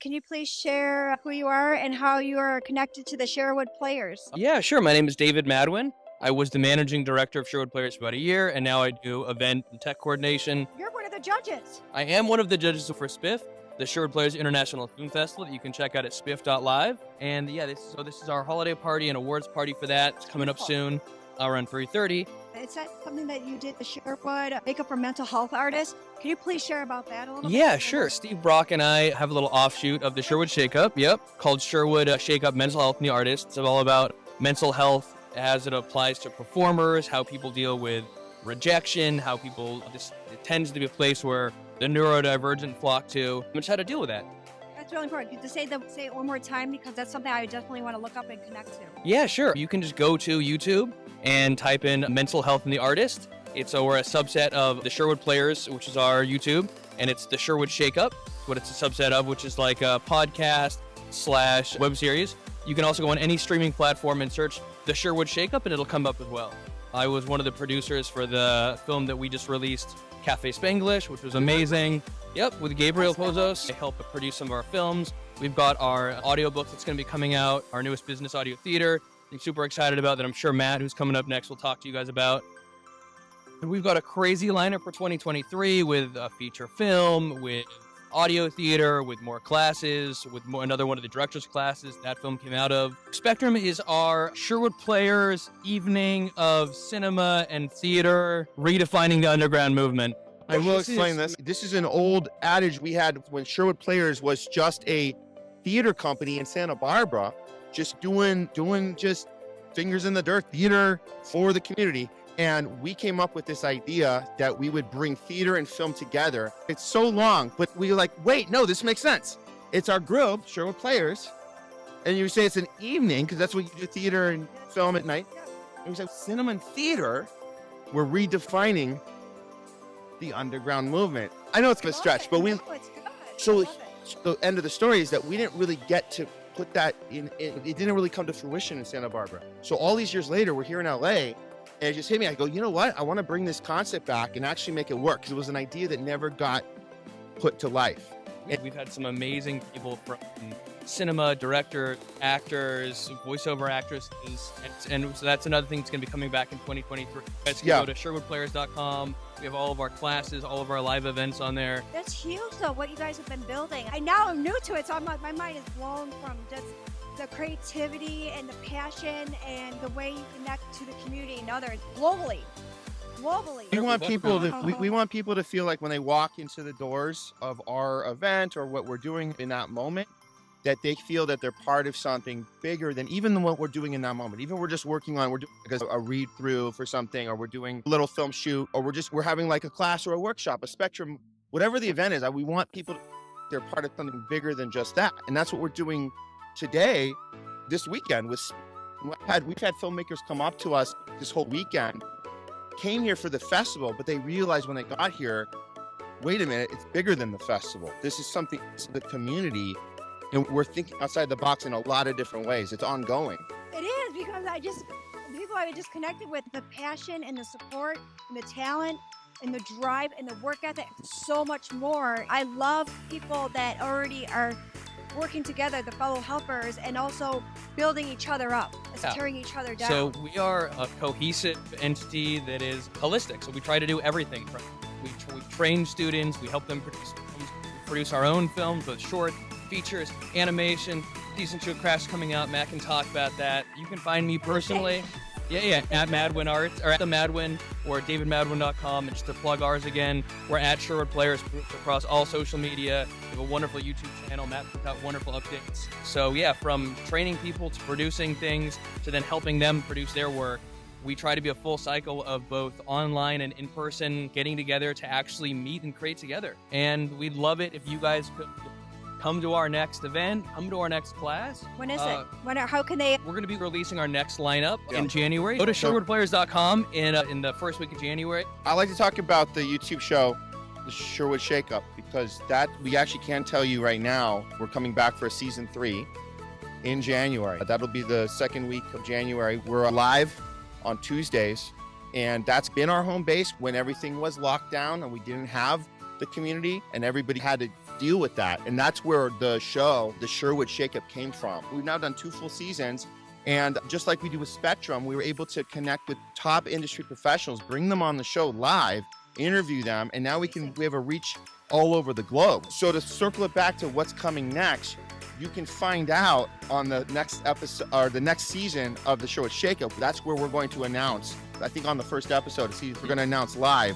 Can you please share who you are and how you are connected to the Sherwood players? Yeah, sure. My name is David Madwin. I was the managing director of Sherwood Players for about a year, and now I do event and tech coordination. You're one of the judges. I am one of the judges for SPIFF, the Sherwood Players International Film Festival that you can check out at spiff.live. And yeah, this is our holiday party and awards party for that. It's coming up soon around 3:30. Is that something that you did, the Sherwood makeup for mental health artists? Can you please share about that a little bit? Yeah, sure. Steve Brock and I have a little offshoot of the Sherwood Shakeup, called Sherwood Shakeup Mental Health and the Artists. It's all about mental health as it applies to performers, how people deal with rejection, how it tends to be a place where the neurodivergent flock to, and just how to deal with that. That's really important. To say it one more time, because that's something I definitely want to look up and connect to. Yeah, sure. You can just go to YouTube and type in Mental Health and the Artist. We're a subset of the Sherwood Players, which is our YouTube, and it's the Sherwood Shakeup, what it's a subset of, which is like a podcast / web series. You can also go on any streaming platform and search the Sherwood Shakeup, and it'll come up as well. I was one of the producers for the film that we just released, Cafe Spanglish, which was amazing. Yep, with Gabriel Pozos. I helped produce some of our films. We've got our audiobook that's going to be coming out, our newest business audio theater. I'm super excited about that. I'm sure Matt, who's coming up next, will talk to you guys about. And we've got a crazy lineup for 2023 with a feature film, with audio theater, with more classes, with another one of the director's classes that film came out of. Spectrum is our Sherwood Players evening of cinema and theater, redefining the underground movement. I will explain this. This is an old adage we had when Sherwood Players was just a theater company in Santa Barbara, just doing just fingers in the dirt theater for the community. And we came up with this idea that we would bring theater and film together. It's so long, but we were like, wait, no, this makes sense. It's our group, Sherwood Players. And you say it's an evening, because that's what you do, theater and film at night. And we said, cinema and theater, we're redefining the underground movement. I know it's going to stretch, but the end of the story is that we didn't really get to put that in. It didn't really come to fruition in Santa Barbara. So all these years later, we're here in LA. And it just hit me. I go, you know what? I want to bring this concept back and actually make it work, because it was an idea that never got put to life. We've had some amazing people from cinema, directors, actors, voiceover actresses, and so that's another thing that's going to be coming back in 2023. You guys can go to sherwoodplayers.com. We have all of our classes, all of our live events on there. That's huge, though, what you guys have been building. I now am new to it, so my mind is blown from just the creativity and the passion and the way you connect to the community and others globally. We want people to feel like when they walk into the doors of our event or what we're doing in that moment, that they feel that they're part of something bigger than even what we're doing in that moment. Even we're just working on, we're doing a read through for something, or we're doing a little film shoot, or we're having like a class or a workshop, a spectrum, whatever the event is. We want people to, they're part of something bigger than just that. And that's what we're doing today, this weekend. We've had filmmakers come up to us this whole weekend, came here for the festival, but they realized when they got here, wait a minute, it's bigger than the festival. This is something, it's the community, and we're thinking outside the box in a lot of different ways. It's ongoing. It is, because people I just connected with, the passion and the support and the talent and the drive and the work ethic, so much more. I love people that already are working together, the fellow helpers, and also building each other up, tearing each other down. So we are a cohesive entity that is holistic. So we try to do everything. We train students, we help them produce films, we produce our own films, both short, features, animation, Season 2 Crash coming out. Matt can talk about that. You can find me personally. At Madwin Arts, or at the Madwin, or davidmadwin.com. And just to plug ours again, we're at Sherwood Players across all social media. We have a wonderful YouTube channel. Matt puts out wonderful updates. So yeah, from training people to producing things to then helping them produce their work, we try to be a full cycle of both online and in-person, getting together to actually meet and create together. And we'd love it if you guys could come to our next event, come to our next class. When is it? How can they? We're going to be releasing our next lineup in January. Go to sherwoodplayers.com in the first week of January. I like to talk about the YouTube show, the Sherwood Shakeup, because that we actually can tell you right now, we're coming back for a season 3 in January. That'll be the second week of January. We're live on Tuesdays, and that's been our home base when everything was locked down and we didn't have the community and everybody had to deal with that. And that's where the show, the Sherwood Shakeup, came from. We've now done 2 full seasons. And just like we do with Spectrum, we were able to connect with top industry professionals, bring them on the show live, interview them, and now we have a reach all over the globe. So to circle it back to what's coming next, you can find out on the next episode or the next season of the Sherwood Shakeup. That's where we're going to announce, I think on the first episode, we're going to announce live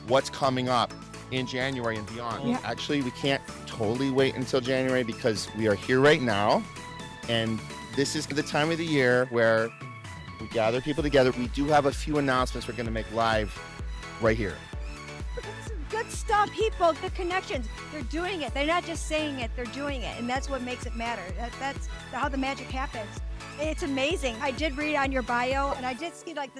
what's coming up in January and beyond. Yeah. Actually, we can't totally wait until January because we are here right now. And this is the time of the year where we gather people together. We do have a few announcements we're going to make live right here. Good stuff, people, good connections. They're doing it. They're not just saying it, they're doing it. And that's what makes it matter. That's how the magic happens. It's amazing. I did read on your bio, and I did see like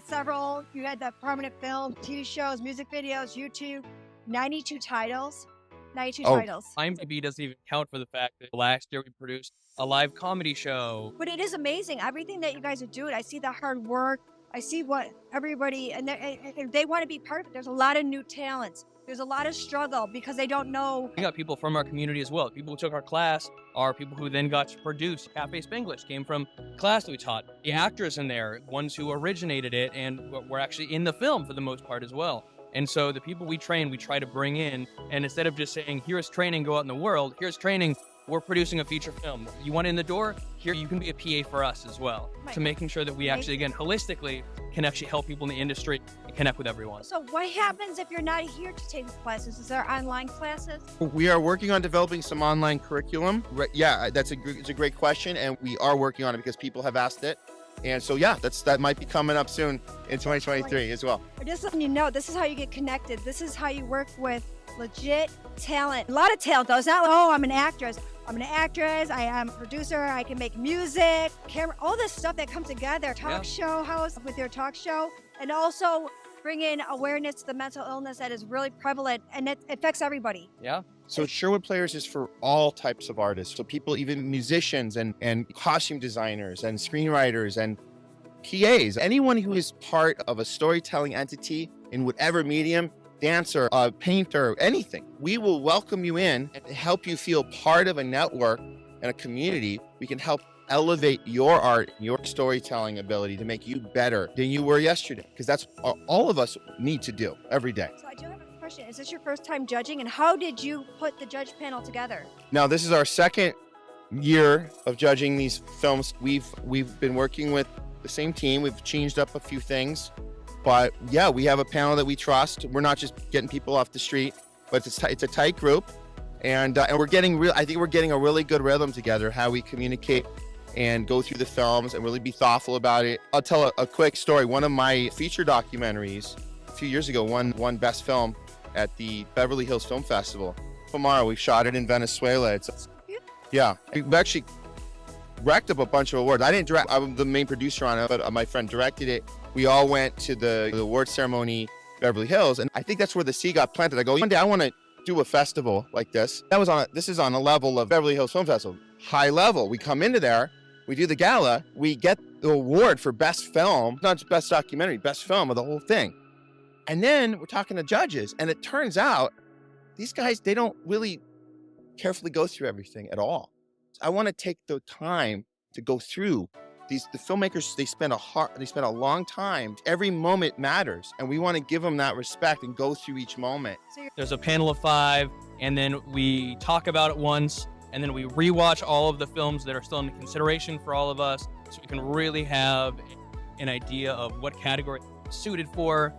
you had the permanent film, TV shows, music videos, YouTube, 92 titles. 92 titles. IMDb doesn't even count for the fact that last year we produced a live comedy show. But it is amazing. Everything that you guys are doing, I see the hard work. I see what everybody, and they want to be part of it. There's a lot of new talents. There's a lot of struggle because they don't know. We got people from our community as well. People who took our class are people who then got to produce. Cafe Spanglish came from class that we taught. The actors in there, ones who originated it and were actually in the film for the most part as well. And so the people we train, we try to bring in. And instead of just saying, here's training, go out in the world, here's training, we're producing a feature film. You want in the door? Here, you can be a PA for us as well. Right. To making sure that we actually, again, holistically can actually help people in the industry and connect with everyone. So what happens if you're not here to take classes? Is there online classes? We are working on developing some online curriculum. Yeah, it's a great question, and we are working on it because people have asked it. And so, yeah, that might be coming up soon in 2023 as well. I'm just letting you know, this is how you get connected. This is how you work with legit talent. A lot of talent, though. It's not like, oh, I'm an actress. I'm an actress. I am a producer. I can make music, camera, all this stuff that comes together. Talk show host with your talk show, and also bring in awareness to the mental illness that is really prevalent, and it affects everybody. Yeah. So Sherwood Players is for all types of artists. So people, even musicians and costume designers and screenwriters and PAs, anyone who is part of a storytelling entity in whatever medium, dancer, a painter, anything. We will welcome you in and help you feel part of a network and a community. We can help elevate your art, your storytelling ability to make you better than you were yesterday, because that's all of us need to do every day. So I do have a question. Is this your first time judging, and how did you put the judge panel together? Now, this is our second year of judging these films. We've been working with the same team. We've changed up a few things, but yeah, we have a panel that we trust. We're not just getting people off the street, but it's a tight group, and we're getting I think we're getting a really good rhythm together, how we communicate and go through the films and really be thoughtful about it. I'll tell a quick story. One of my feature documentaries a few years ago won Best Film at the Beverly Hills Film Festival. Tomorrow, we shot it in Venezuela. Yeah, we actually racked up a bunch of awards. I didn't direct, I'm the main producer on it, but my friend directed it. We all went to the award ceremony, Beverly Hills, and I think that's where the seed got planted. I go, one day I want to do a festival like this. This is on a level of Beverly Hills Film Festival, high level. We come into there, we do the gala, we get the award for best film, not just best documentary, best film of the whole thing. And then we're talking to judges, and it turns out these guys, they don't really carefully go through everything at all. I want to take the time to go through the filmmakers. They spend a long time. Every moment matters, and we want to give them that respect and go through each moment. There's a panel of 5, and then we talk about it once, and then we rewatch all of the films that are still in consideration for all of us, so we can really have an idea of what category it's suited for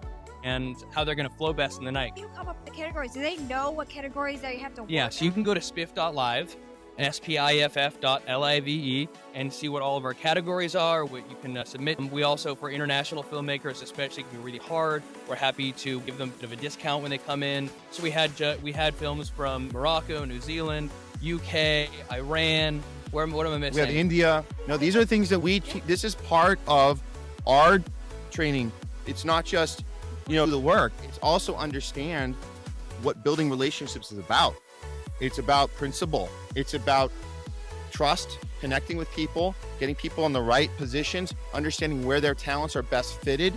and how they're going to flow best in the night. You come up with the categories. Do they know what categories that you have to work Yeah, so you can go to spiff.live, spiff.live, and see what all of our categories are, what you can submit. We also, for international filmmakers especially, can be really hard. We're happy to give them a bit of a discount when they come in. So we had films from Morocco, New Zealand, UK, Iran. What am I missing? We have India. No, these are things that this is part of our training. It's not just, the work. It's also understand what building relationships is about. It's about principle. It's about trust, connecting with people, getting people in the right positions, understanding where their talents are best fitted,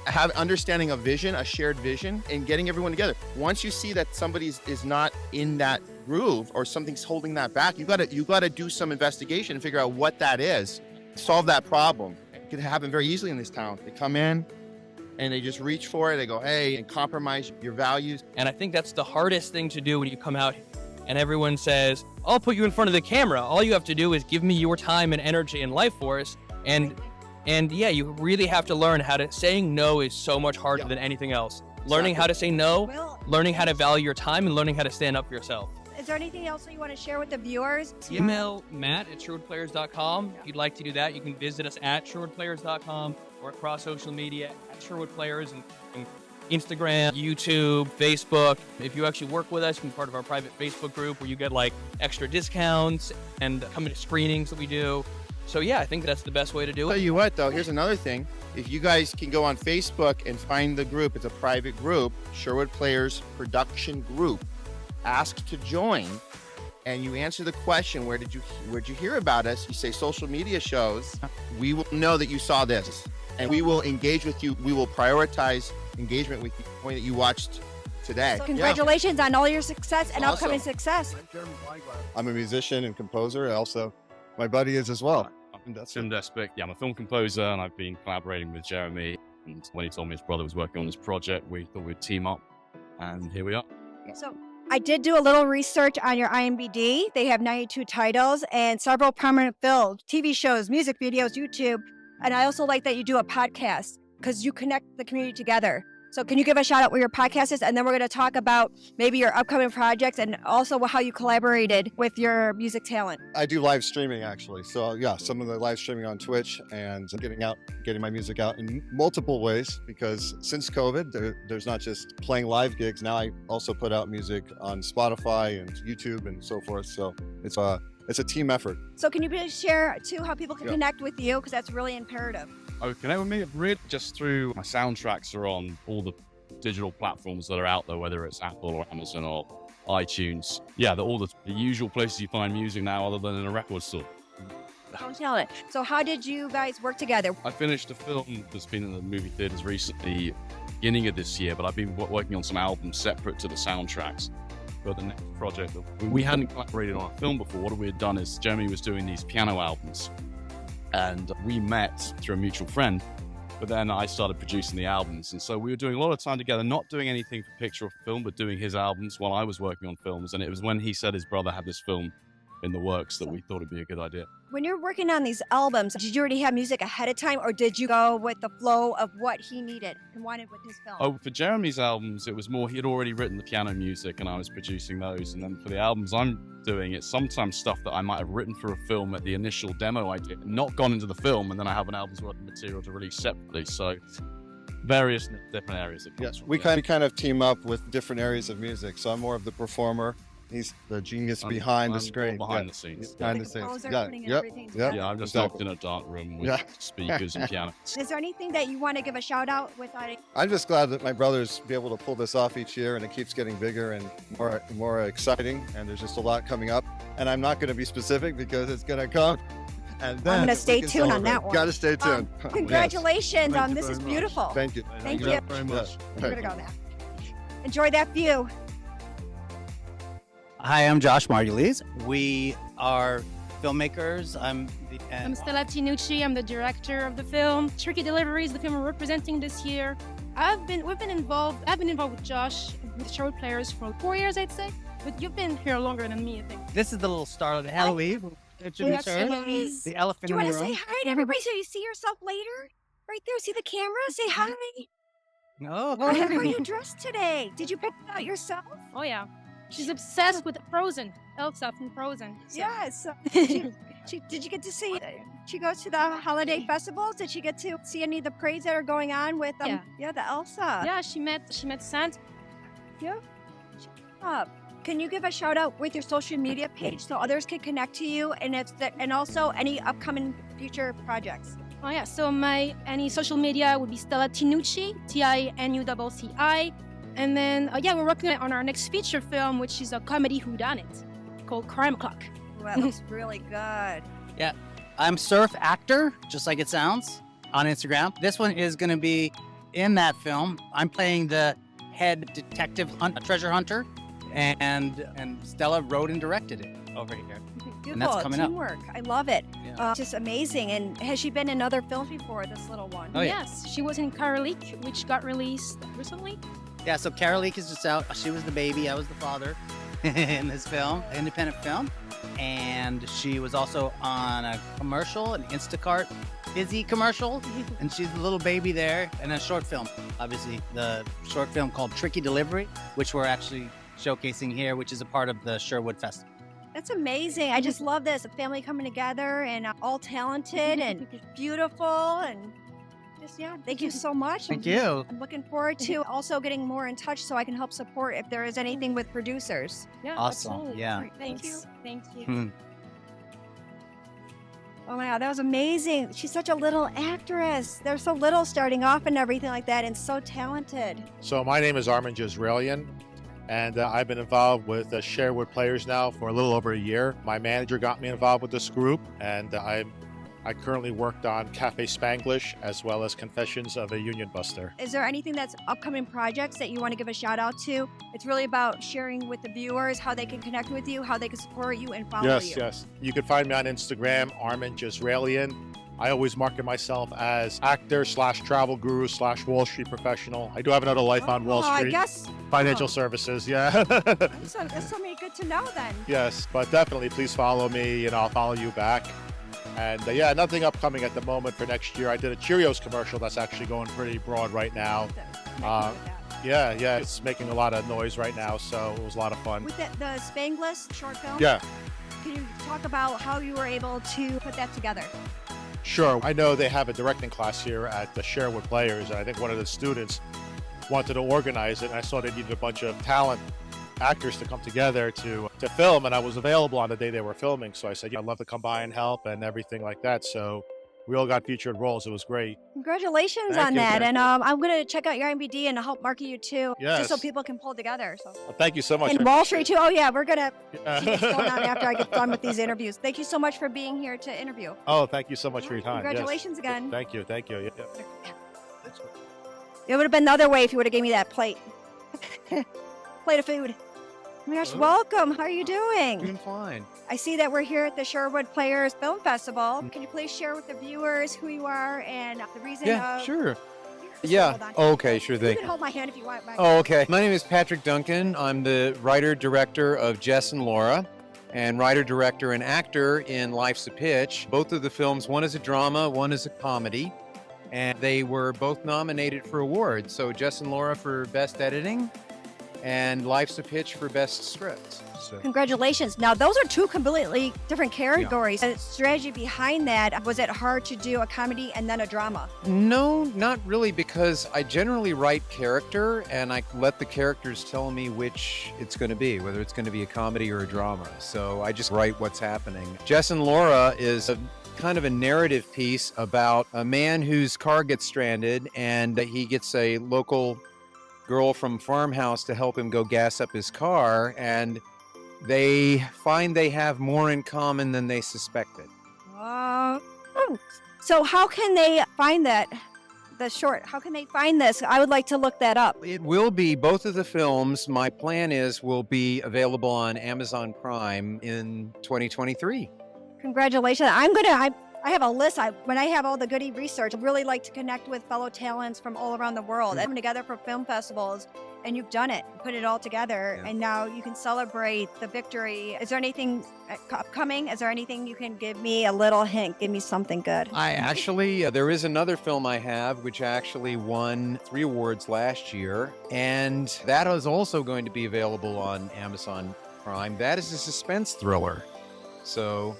have understanding a vision, a shared vision, and getting everyone together. Once you see that somebody is not in that groove or something's holding that back, you gotta do some investigation and figure out what that is, solve that problem. It can happen very easily in this town. They come in and they just reach for it. They go, hey, and compromise your values. And I think that's the hardest thing to do when you come out and everyone says, I'll put you in front of the camera. All you have to do is give me your time and energy and life force. And yeah, you really have to learn how to, saying no is so much harder than anything else. Learning how to say no, learning how to value your time, and learning how to stand up for yourself. Is there anything else that you want to share with the viewers? Email matt@sherwoodplayers.com. If you'd like to do that, you can visit us at sherwoodplayers.com or across social media at Sherwood Players and Instagram, YouTube, Facebook. If you actually work with us, you can be part of our private Facebook group where you get like extra discounts and come to screenings that we do. So yeah, I think that's the best way to do it. Tell you what though, here's another thing. If you guys can go on Facebook and find the group, it's a private group, Sherwood Players Production Group. Ask to join, and you answer the question, where'd you hear about us? You say social media shows. We will know that you saw this, and we will engage with you. We will prioritize engagement with you, the point that you watched today. So congratulations on all your success and upcoming success. I'm a musician and composer. Also, my buddy is as well. I'm Despic. Yeah, I'm a film composer, and I've been collaborating with Jeremy. And when he told me his brother was working on this project, we thought we'd team up, and here we are. So I did do a little research on your IMDb. They have 92 titles and several prominent films, TV shows, music videos, YouTube. And I also like that you do a podcast because you connect the community together. So can you give a shout out where your podcast is? And then we're going to talk about maybe your upcoming projects and also how you collaborated with your music talent. I do live streaming actually. So yeah, some of the live streaming on Twitch and getting my music out in multiple ways, because since COVID, there's not just playing live gigs. Now I also put out music on Spotify and YouTube and so forth. So it's a team effort. So can you please share too how people can connect with you? Because that's really imperative. Oh, connect with me really just through my soundtracks are on all the digital platforms that are out there, whether it's Apple or Amazon or iTunes. Yeah, they're all the usual places you find music now other than in a record store. Don't tell it. So how did you guys work together? I finished a film that's been in the movie theaters recently, beginning of this year, but I've been working on some albums separate to the soundtracks for the next project. We hadn't collaborated on a film before. What we had done is Jeremy was doing these piano albums, and we met through a mutual friend, but then I started producing the albums. And so we were doing a lot of time together, not doing anything for picture or film, but doing his albums while I was working on films. And it was when he said his brother had this film in the works that we thought it'd be a good idea. When you're working on these albums, did you already have music ahead of time, or did you go with the flow of what he needed and wanted with his film? Oh, for Jeremy's albums, it was more, he had already written the piano music and I was producing those. And then for the albums I'm doing, it's sometimes stuff that I might have written for a film at the initial demo idea, not gone into the film, and then I have an album's worth of material to release separately. So various different areas. Yes, we kind of team up with different areas of music. So I'm more of the performer. He's the genius behind the screen. Behind the scenes. Behind the scenes. Yeah, I'm just locked in a dark room with speakers and piano. Is there anything that you want to give a shout out without it? I'm just glad that my brothers be able to pull this off each year, and it keeps getting bigger and more exciting, and there's just a lot coming up. And I'm not going to be specific because it's going to come. And then I'm going to stay tuned on that one. Got to stay tuned. Congratulations. Yes. This is beautiful. Thank you. Thank you very much. I'm going to go now. Enjoy that view. Hi, I'm Josh Margulies. We are filmmakers. I'm Stella Tinucci. I'm the director of the film. Turkey Delivery is the film we're representing this year. I've been involved with Josh with Sherwood Players for 4 years, I'd say. But you've been here longer than me, I think. This is the little star of the Halloween. Introduce her. The elephant Do you in want the to room. say hi to everybody so you see yourself later? Right there, see the camera? Say hi. No. Oh, how are you dressed today? Did you pick it out yourself? Oh, yeah. She's obsessed with Frozen. Elsa from Frozen. So. Yes. Did you get to see? She goes to the holiday festivals. Did she get to see any of the parades that are going on with the Elsa? Yeah, she met Santa. Yeah. Can you give a shout out with your social media page so others can connect to you, and also any upcoming future projects? Oh yeah. So any social media would be Stella Tinucci, Tinucci. And then, we're working on our next feature film, which is a comedy whodunit called Crime Clock. Well, that looks really good. Yeah, I'm Surf Actor, just like it sounds, on Instagram. This one is going to be in that film. I'm playing the head detective, treasure hunter, and Stella wrote and directed it over here. Beautiful. And that's coming up. Teamwork. I love it. Yeah. Just amazing. And has she been in other films before, this little one? Oh, yeah. Yes, she was in Karalik, which got released recently. Yeah, so Karalik is just out. She was the baby, I was the father in this film, independent film. And she was also on a commercial, an Instacart Fizzy commercial. And she's the little baby there, and a short film. Obviously, the short film called Tricky Delivery, which we're actually showcasing here, which is a part of the Sherwood Festival. That's amazing. I just love this. A family coming together and all talented and beautiful and just, yeah, thank you so much. Thank you. I'm looking forward to also getting more in touch so I can help support if there is anything with producers. Yeah, Awesome. absolutely. Yeah. Great. Thank you. Thank you. Hmm. Oh my God, that was amazing. She's such a little actress. They're so little starting off and everything like that and so talented. So my name is Armen Jesralyan, and I've been involved with Sherwood Players now for a little over a year. My manager got me involved with this group, and I currently worked on Cafe Spanglish as well as Confessions of a Union Buster. Is there anything that's upcoming projects that you want to give a shout out to? It's really about sharing with the viewers how they can connect with you, how they can support you and follow you. Yes. You can find me on Instagram, Armen Jesralyan. I always market myself as actor / travel guru / Wall Street professional. I do have another life on Wall I Street. guess. Financial services, yeah. That's something good to know then. Yes, but definitely please follow me and I'll follow you back. And yeah, nothing upcoming at the moment for next year. I did a Cheerios commercial that's actually going pretty broad right now. Yeah, it's making a lot of noise right now, so it was a lot of fun. With the Spanglish short film? Yeah, Can you talk about how you were able to put that together? sure. I know they have a directing class here at the Sherwood Players, and I think one of the students wanted to organize it, and I saw they needed a bunch of talent actors to come together to film, and I was available on the day they were filming, so I said, yeah, I'd love to come by and help and everything like that. So we all got featured roles. It was great. Congratulations Thank on you, that. thank And I'm going to check out your IMDb and help market you too, just so Yes. people can pull together. So. Well, thank you so much. And Wall Street too. Oh yeah, we're going to see what's going on Yeah. after I get done with these interviews. Thank you so much for being here to interview. Oh, thank you so much for your time. Yes. Congratulations again. Thank you. Yeah. It would have been the other way if you would have gave me that plate. Plate of food. Oh my gosh, welcome. How are you doing? Doing fine. I see that we're here at the Sherwood Players Film Festival. Can you please share with the viewers who you are and the reason Yeah, of... sure. Just Yeah. hold on. Okay, sure You thing. can hold my hand if you want. Oh, okay. My name is Patrick Duncan. I'm the writer-director of Jess and Lara, and writer-director and actor in Life's a Pitch. Both of the films, one is a drama, one is a comedy, and they were both nominated for awards. So Jess and Lara for Best Editing, and Life's a Pitch for Best Script. So. Congratulations. Now, those are two completely different categories. The strategy behind that, was it hard to do a comedy and then a drama? No, not really, because I generally write character and I let the characters tell me which it's going to be, whether it's going to be a comedy or a drama. So I just write what's happening. Jess and Lara is a kind of a narrative piece about a man whose car gets stranded and he gets a local girl from farmhouse to help him go gas up his car, and they find they have more in common than they suspected. So how can they find that? The short, how can they find this? I would like to look that up. It will be, both of the films, my plan is, will be available on Amazon Prime in 2023. Congratulations. I have a list. When I have all the goody research, I really like to connect with fellow talents from all around the world. Come together for film festivals, and you've done it. You put it all together, and now you can celebrate the victory. Is there anything upcoming? Is there anything you can give me a little hint? Give me something good. I actually, there is another film I have, which actually won 3 awards last year, and that is also going to be available on Amazon Prime. That is a suspense thriller. So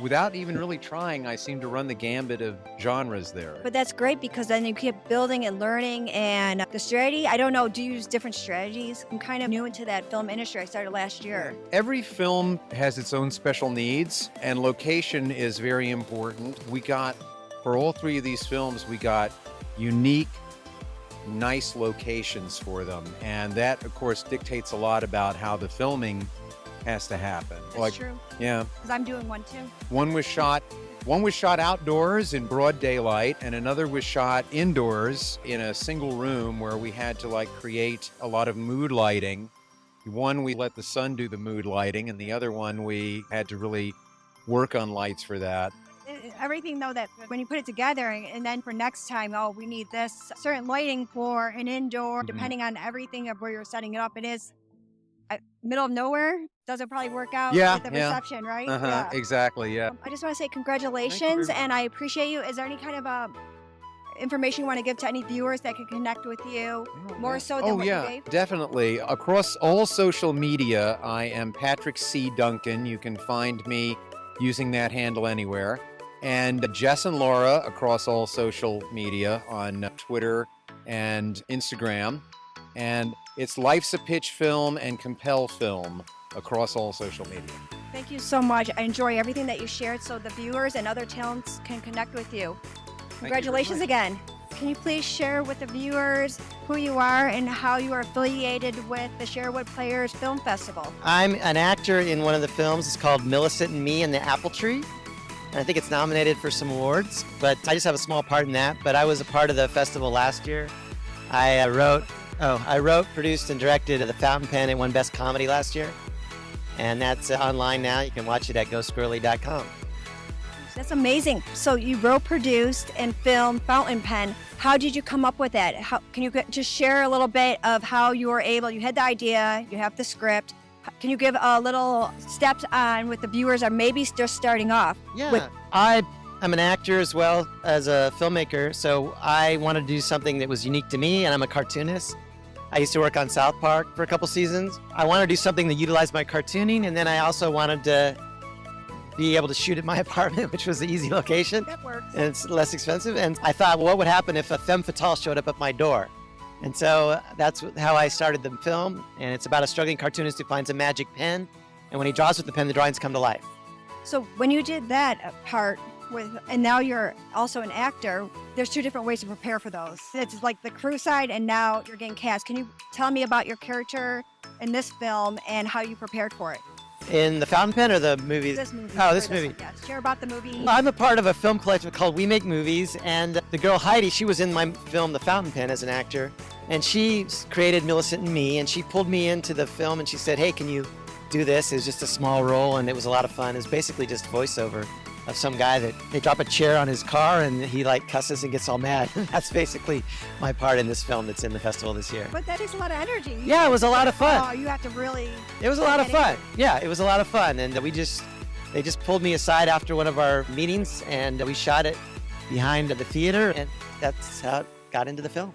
without even really trying, I seem to run the gambit of genres there. But that's great because then you keep building and learning. And the strategy, I don't know, do you use different strategies? I'm kind of new into that film industry. I started last year. Every film has its own special needs, and location is very important. For all 3 of these films, we got unique, nice locations for them. And that, of course, dictates a lot about how the filming has to happen. That's true. Yeah. Because I'm doing one too. One was shot outdoors in broad daylight, and another was shot indoors in a single room where we had to like create a lot of mood lighting. One, we let the sun do the mood lighting, and the other one, we had to really work on lights for that. Everything though, that when you put it together and then for next time, oh, we need this certain lighting for an indoor, depending on everything of where you're setting it up. It is middle of nowhere. Doesn't probably work out with the reception, right? Yeah. Exactly, yeah. I just want to say congratulations, and I appreciate you. Is there any kind of information you want to give to any viewers that can connect with you more so than what you gave? Definitely. Across all social media, I am Patrick C. Duncan. You can find me using that handle anywhere. And Jess and Lara across all social media on Twitter and Instagram. And it's Life's a Pitch Film and Compel Film across all social media. Thank you so much. I enjoy everything that you shared so the viewers and other talents can connect with you. Congratulations again. Can you please share with the viewers who you are and how you are affiliated with the Sherwood Players Film Festival? I'm an actor in one of the films. It's called Millicent and Me and the Apple Tree. And I think it's nominated for some awards, but I just have a small part in that. But I was a part of the festival last year. I wrote, produced, and directed The Fountain Pen. It won Best Comedy last year. And that's online now. You can watch it at GoSquirrely.com. That's amazing. So you wrote, produced, and filmed Fountain Pen. How did you come up with that? Can you just share a little bit of how you were able, you had the idea, you have the script. Can you give a little steps on with the viewers are maybe just starting off? Yeah, I'm an actor as well as a filmmaker, so I wanted to do something that was unique to me, and I'm a cartoonist. I used to work on South Park for a couple seasons. I wanted to do something that utilized my cartooning, and then I also wanted to be able to shoot at my apartment, which was the easy location. That works. And it's less expensive. And I thought, well, what would happen if a femme fatale showed up at my door? And so that's how I started the film. And it's about a struggling cartoonist who finds a magic pen. And when he draws with the pen, the drawings come to life. So when you did that part and now you're also an actor, there's two different ways to prepare for those. It's like the crew side and now you're getting cast. Can you tell me about your character in this film and how you prepared for it? In the Fountain Pen or the movie? This movie. Oh, this movie. Yeah, share about the movie. I'm a part of a film collective called We Make Movies, and the girl Heidi, she was in my film The Fountain Pen as an actor, and she created Millicent and Me, and she pulled me into the film, and she said, hey, can you do this? It was just a small role, and it was a lot of fun. It was basically just voiceover of some guy that they drop a chair on his car, and he like cusses and gets all mad. That's basically my part in this film that's in the festival this year. But that is a lot of energy. Yeah, it was a lot of fun. Oh, you have to really... It was a lot of fun. Yeah, it was a lot of fun. And they just pulled me aside after one of our meetings and we shot it behind the theater, and that's how it got into the film.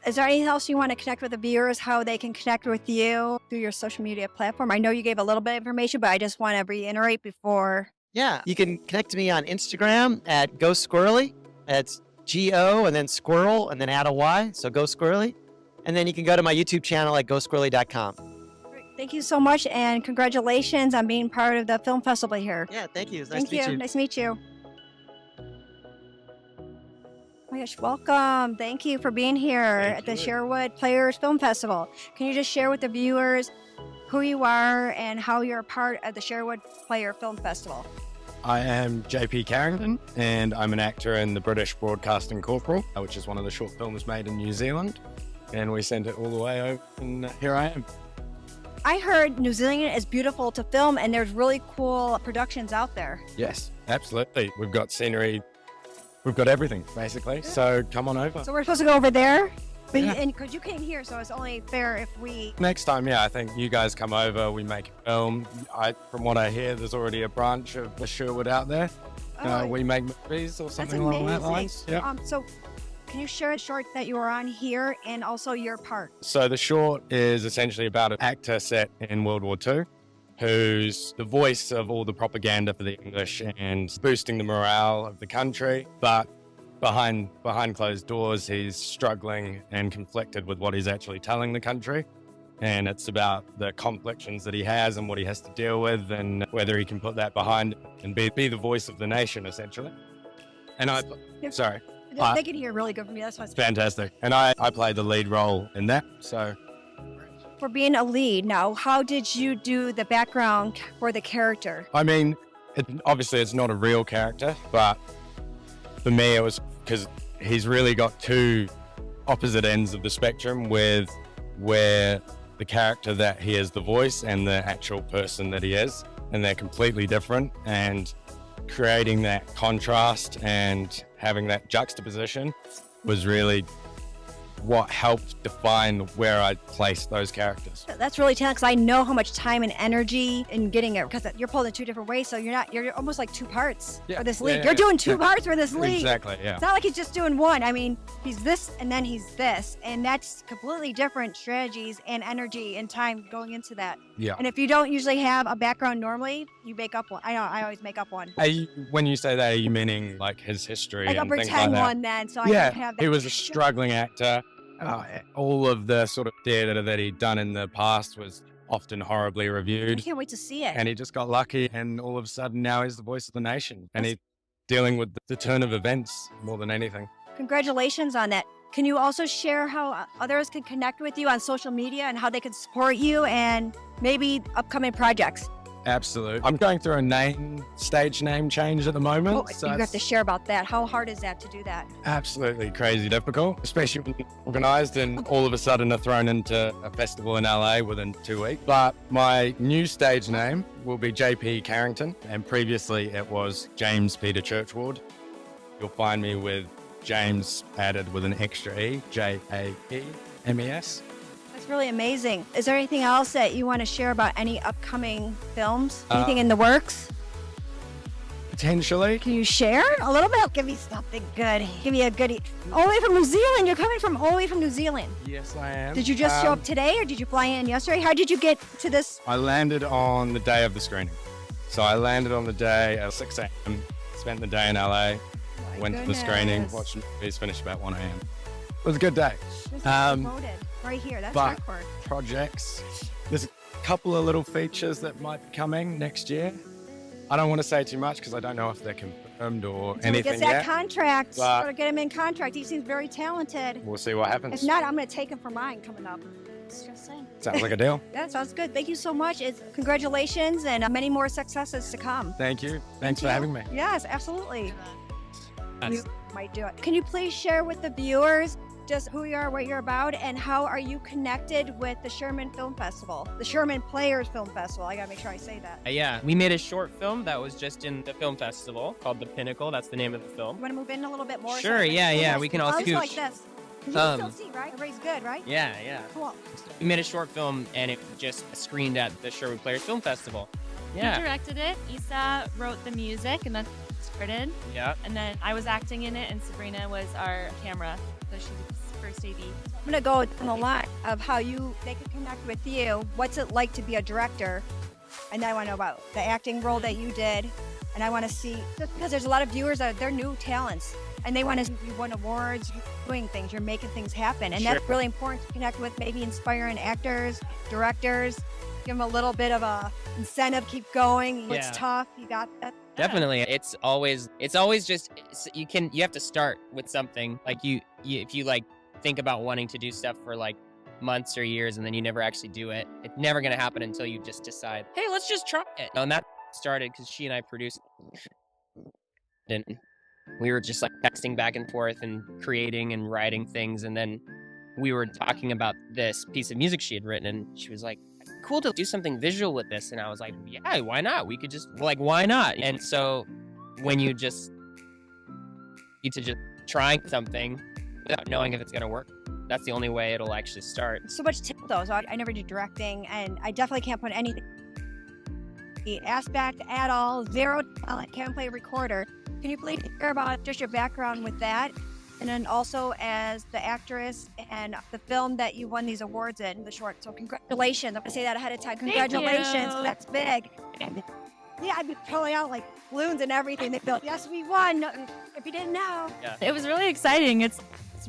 Is there anything else you want to connect with the viewers, how they can connect with you through your social media platform? I know you gave a little bit of information, but I just want to reiterate before. Yeah, you can connect to me on Instagram at Go Squirrely. That's G-O and then squirrel and then add a Y, so Go Squirrely. And then you can go to my YouTube channel at GoSquirrely.com. Thank you so much, and congratulations on being part of the film festival here. Yeah, thank you. It's nice to meet you. Nice to meet you. Oh my gosh, welcome. Thank you for being here at the Sherwood Players Film Festival. Can you just share with the viewers who you are and how you're a part of the Sherwood Player Film Festival? I am JP Carrington, and I'm an actor in the British Broadcasting Corporal, which is one of the short films made in New Zealand. And we sent it all the way over, and here I am. I heard New Zealand is beautiful to film, and there's really cool productions out there. Yes, absolutely. We've got scenery, we've got everything, basically. So come on over. So we're supposed to go over there? But and because you came here, so it's only fair if we... Next time, yeah, I think you guys come over, we make a film. From what I hear, there's already a branch of the Sherwood out there. We make movies or something along that lines. Yeah. So can you share a short that you were on here and also your part? So the short is essentially about an actor set in World War II who's the voice of all the propaganda for the English and boosting the morale of the country. But behind closed doors, he's struggling and conflicted with what he's actually telling the country. And it's about the conflictions that he has and what he has to deal with and whether he can put that behind and be the voice of the nation, essentially. And sorry. They can hear really good from me. That's what's fantastic. And I play the lead role in that. So For being a lead, now, how did you do the background for the character? I mean, obviously it's not a real character, but for me it was because he's really got two opposite ends of the spectrum with where the character that he is the voice and the actual person that he is, and they're completely different, and creating that contrast and having that juxtaposition was really what helped define where I placed those characters. That's really talented, because I know how much time and energy in getting it, because you're pulled in two different ways, so you're almost like two parts for this lead. You're doing two parts for this lead. Exactly, yeah. It's not like he's just doing one. I mean, he's this and then he's this, and that's completely different strategies and energy and time going into that. Yeah. And if you don't usually have a background normally, you make up one. I know, I always make up one. When you say that, are you meaning like his history Like, I'll and things pretend like that? one then, so I Yeah, can have that. he was a struggling actor. All of the sort of theatre that he'd done in the past was often horribly I reviewed. can't wait to see it. And he just got lucky, and all of a sudden now he's the voice of the nation. And he's dealing with the turn of events more than anything. Congratulations on that. Can you also share how others can connect with you on social media and how they can support you and maybe upcoming projects? Absolutely. I'm going through a stage name change at the moment. Oh, so you have it's to share about that. How hard is that to do that? absolutely crazy difficult, especially when you're organised and all of a sudden are thrown into a festival in LA within 2 weeks. But my new stage name will be JP Carrington, and previously it was James Peter Churchward. You'll find me with James added with an extra E, Japemes. That's really amazing. Is there anything else that you want to share about any upcoming films? Anything in the works? Potentially. Can you share a little bit? Give me something good. Give me a goodie. All the way from New Zealand. You're coming from all the way from New Zealand. Yes, I am. Did you just show up today, or did you fly in yesterday? How did you get to this? I landed on the day of the screening. So I landed on the day at 6 a.m., spent the day in LA, went to the screening, goodness. watched movies, finished about 1 a.m. It was a good day. This is Um, voted right here. That's but hardcore. projects, there's a couple of little features that might be coming next year. I don't want to say too much because I don't know if they're confirmed or Until he anything gets that yet. contract, but- or get him in contract. He seems very talented. We'll see what happens. If not, I'm going to take him for mine coming up. Just saying. Sounds like a deal. That sounds good. Thank you so much. Congratulations and many more successes to come. Thank you. Thanks for having me. Yes, absolutely. You might do it. Can you please share with the viewers just who you are, what you're about, and how are you connected with the Sherman Film Festival, the Sherman Players Film Festival? I gotta make sure I say that. Yeah, we made a short film that was just in the film festival called The Pinnacle. That's the name of the film. You want to move in a little bit more? so Sure, I can yeah, see yeah, this? we can all I'll just like scooch. this. You can still see, right? Everybody's good, right? Yeah, yeah. Cool. We made a short film and it just screened at the Sherwood Players Film Festival. Yeah. He directed it. Isa wrote the music, and then started. Yeah. And then I was acting in it, and Sabrina was our camera, so she was first AD. I'm gonna go on the line of how they can connect with you. What's it like to be a director? And I want to know about the acting role that you did. And I want to see, just because there's a lot of viewers that they're new talents, and they want to, you won awards, you're doing things, you're making things happen, and that's really important to connect with. Maybe inspiring actors, directors, give them a little bit of a incentive, keep going. It's Yeah. tough. You got that. Definitely. It's always just you have to start with something. Like you if you like think about wanting to do stuff for like months or years and then you never actually do it, it's never going to happen until you just decide, hey, let's just try it. And that started because she and I produced, and we were just like texting back and forth and creating and writing things. And then we were talking about this piece of music she had written, and she was like, cool to do something visual with this. And I was like, yeah, why not? We could just why not? And so when you just need to just trying something without knowing if it's going to work, that's the only way it'll actually start. So much tip though. So I never did directing, and I definitely can't put anything aspect at all. Zero talent. Can't play a recorder. Can you please share about just your background with that? And then also as the actress and the film that you won these awards in, the short. So congratulations. I'm gonna say that ahead of time. Congratulations. That's big. Yeah, I'd be pulling out like balloons and everything. They'd be like, yes, we won. If you didn't know. Yeah. It was really exciting. It's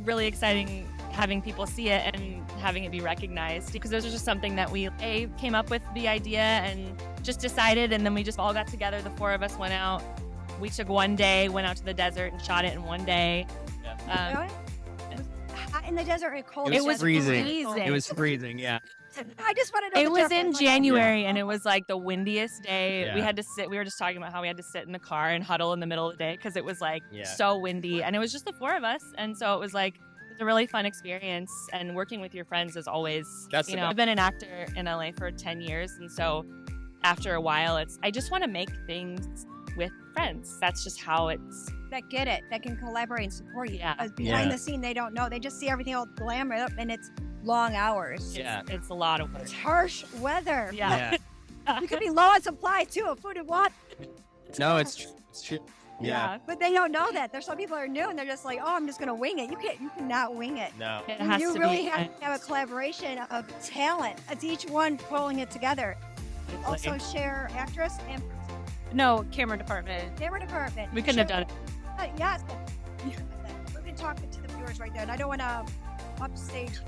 really exciting having people see it and having it be recognized, because this was just something that we came up with the idea and just decided, and then we just all got together. The four of us went out. We took one day, went out to the desert and shot it in one day. Really? It was hot in the desert and cold. It was freezing. freezing. It was freezing, yeah. I just wanted to know It the was in difference. January, and it was like the windiest day. Yeah. We had to sit. We were just talking about how we had to sit in the car and huddle in the middle of the day because it was like Yeah. so windy, and it was just the four of us, and so it was like it was a really fun experience. And working with your friends is always, That's you the know, best. I've been an actor in LA for 10 years, and so after a while, I just want to make things with friends. That's just how it's. That get it, that can collaborate and support you. Yeah. Behind Yeah. the scene, they don't know. They just see everything all glamoured up, and it's long hours. Yeah. It's a lot of work. It's harsh weather. Yeah. You could be low on supply too of food and water. No, it's true. It's true. Yeah. But they don't know that. There's some people who are new and they're just like, oh, I'm just gonna wing it. You cannot wing it. No. It has You to really be. have to have a collaboration of talent. It's each one pulling it together. Also share actress and No, camera department. camera department. We couldn't have done it. Yes. We can talk to the viewers right there, and I don't want to upstage.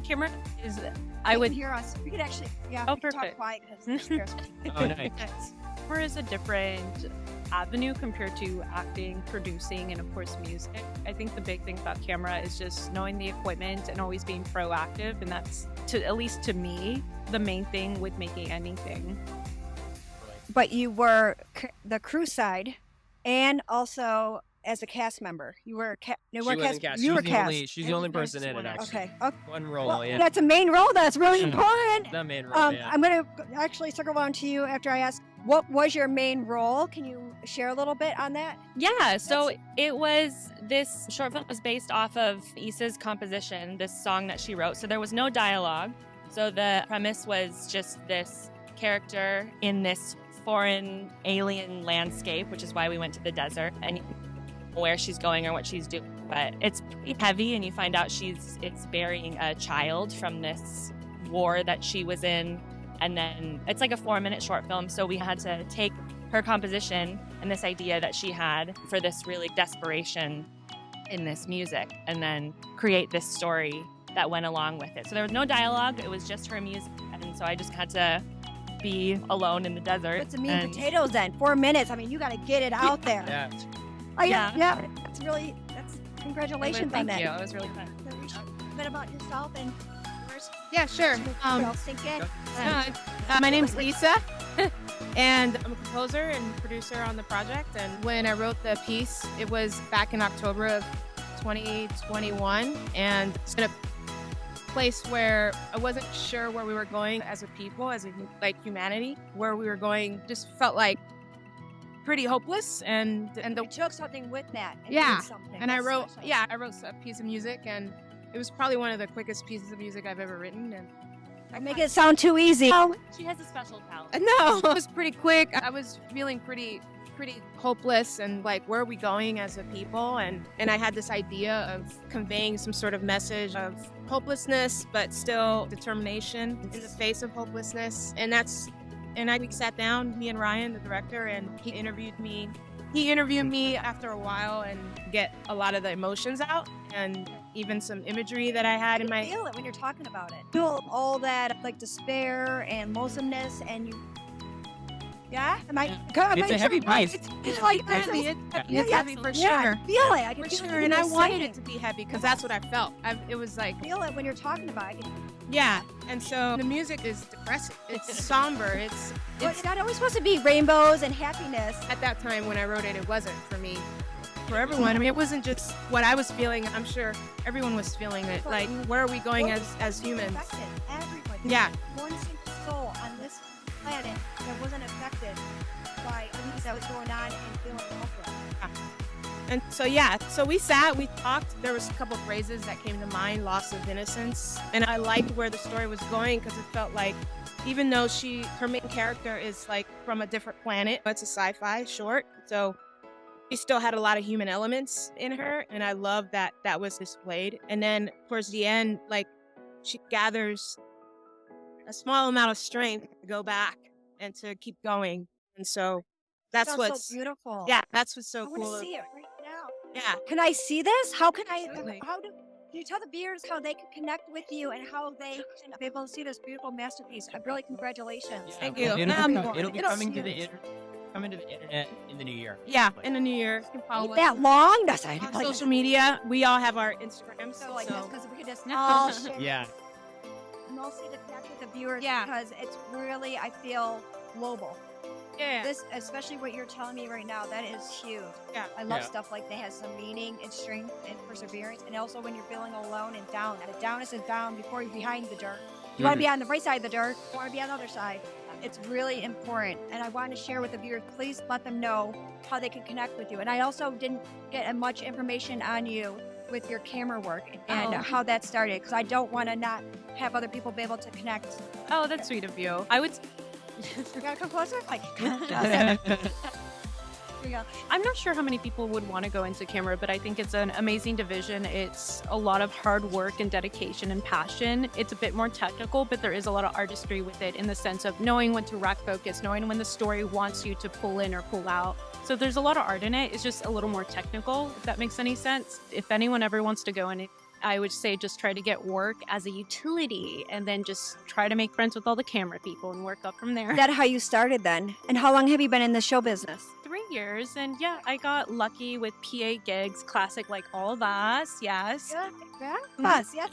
Camera is. They I can would. hear us. We could actually, yeah. Oh, we can talk perfect. quiet because it scares me. Oh, nice. Camera is a different avenue compared to acting, producing, and of course music. I think the big thing about camera is just knowing the equipment and always being proactive, and that's at least to me the main thing with making anything. But you were the crew side, and also as a cast member. You were She wasn't cast. You She's were the cast. only- she's the only person in it, actually. Okay. Okay. One role, Well, yeah. that's a main role. That's really important. The main role, yeah. I'm going to actually circle around to you after I ask, what was your main role? Can you share a little bit on that? Yeah, so it was this short film was based off of Issa's composition, this song that she wrote. So there was no dialogue. So the premise was just this character in this foreign alien landscape, which is why we went to the desert, and you don't know where she's going or what she's doing. But it's pretty heavy, and you find out it's burying a child from this war that she was in. And then it's like a 4-minute short film. So we had to take her composition and this idea that she had for this really desperation in this music and then create this story that went along with it. So there was no dialogue. It was just her music. And so I just had to be alone in the desert. What's the meat and potatoes then? 4 minutes. I mean, you got to get it out there. Yeah. Yeah. That's congratulations on that. Thank you. It was really fun. A bit about yourself and yours. Yeah, sure. I'll sink in. My name's Lisa, and I'm a composer and producer on the project. And when I wrote the piece, it was back in October of 2021, and it's in a place where I wasn't sure where we were going as a people, as a humanity. Where we were going just felt like pretty hopeless, and You took something with that. And Yeah, did something. and I That's wrote special. I wrote a piece of music, and it was probably one of the quickest pieces of music I've ever written. And I make it sound too easy. She has a special talent. no, it was pretty quick. I was feeling pretty hopeless, and like, where are we going as a people? And I had this idea of conveying some sort of message of hopelessness, but still determination in the face of hopelessness. And we sat down, me and Ryan, the director, and he interviewed me. He interviewed me after a while and get a lot of the emotions out, and even some imagery that I had in my. You feel it when you're talking about it. Feel all that like despair and lonesomeness, and you. Yeah, am I? It's a heavy piece. It's like Heavy. It's heavy for Yeah, sure. I feel it. I can For feel sure, it. and I wanted it it to be heavy because that's what I felt. It was like, Feel it when you're talking about it. yeah, and so the music is depressing. It's somber. It's not always supposed to be rainbows and happiness. At that time when I wrote it, it wasn't for me. For everyone, I mean, it wasn't just what I was feeling. I'm sure everyone was feeling it. Like, where are we going as humans? Affected everyone. Yeah. One single soul on this planet that wasn't affected by everything that was going on and feeling hopeless. And so we sat, we talked. There was a couple phrases that came to mind, loss of innocence. And I liked where the story was going because it felt like, even though her main character is like from a different planet, it's a sci-fi short. So she still had a lot of human elements in her. And I love that that was displayed. And then towards the end, like, she gathers a small amount of strength to go back and to keep going. And so that's Sounds what's so beautiful. Yeah, that's what's so I cool. want to see it right now. Yeah. Can I see this? How can I? Absolutely. Can you tell the viewers how they can connect with you and how they can be able to see this beautiful masterpiece? Really, congratulations. Thank you. It'll be coming to the internet in the new year. Yeah, in the new year. You can follow That us long? That's I on social media. We all have our Instagrams. So like this because we could just No. all share. Yeah. mostly to connect with the viewers Yeah. because it's really, I feel, global. Yeah. This, especially what you're telling me right now, that is huge. Yeah. I love Yeah. stuff like that has some meaning and strength and perseverance. And also when you're feeling alone and down, the down is down before you're behind the dirt. You want to be on the right side of the dirt, you want to be on the other side. It's really important. And I want to share with the viewers, please let them know how they can connect with you. And I also didn't get much information on you with your camera work and Oh. how that started, because I don't want to not have other people be able to connect. Oh, that's sweet of you. I would. You gotta come closer? Like, here you go. I'm not sure how many people would want to go into camera, but I think it's an amazing division. It's a lot of hard work and dedication and passion. It's a bit more technical, but there is a lot of artistry with it in the sense of knowing when to rack focus, knowing when the story wants you to pull in or pull out. So there's a lot of art in it. It's just a little more technical, if that makes any sense. If anyone ever wants to go in it, I would say just try to get work as a utility and then just try to make friends with all the camera people and work up from there. Is that how you started then? And how long have you been in the show business? 3 years, and yeah, I got lucky with PA gigs, classic like all of us, yes. Yeah. Yes, yes.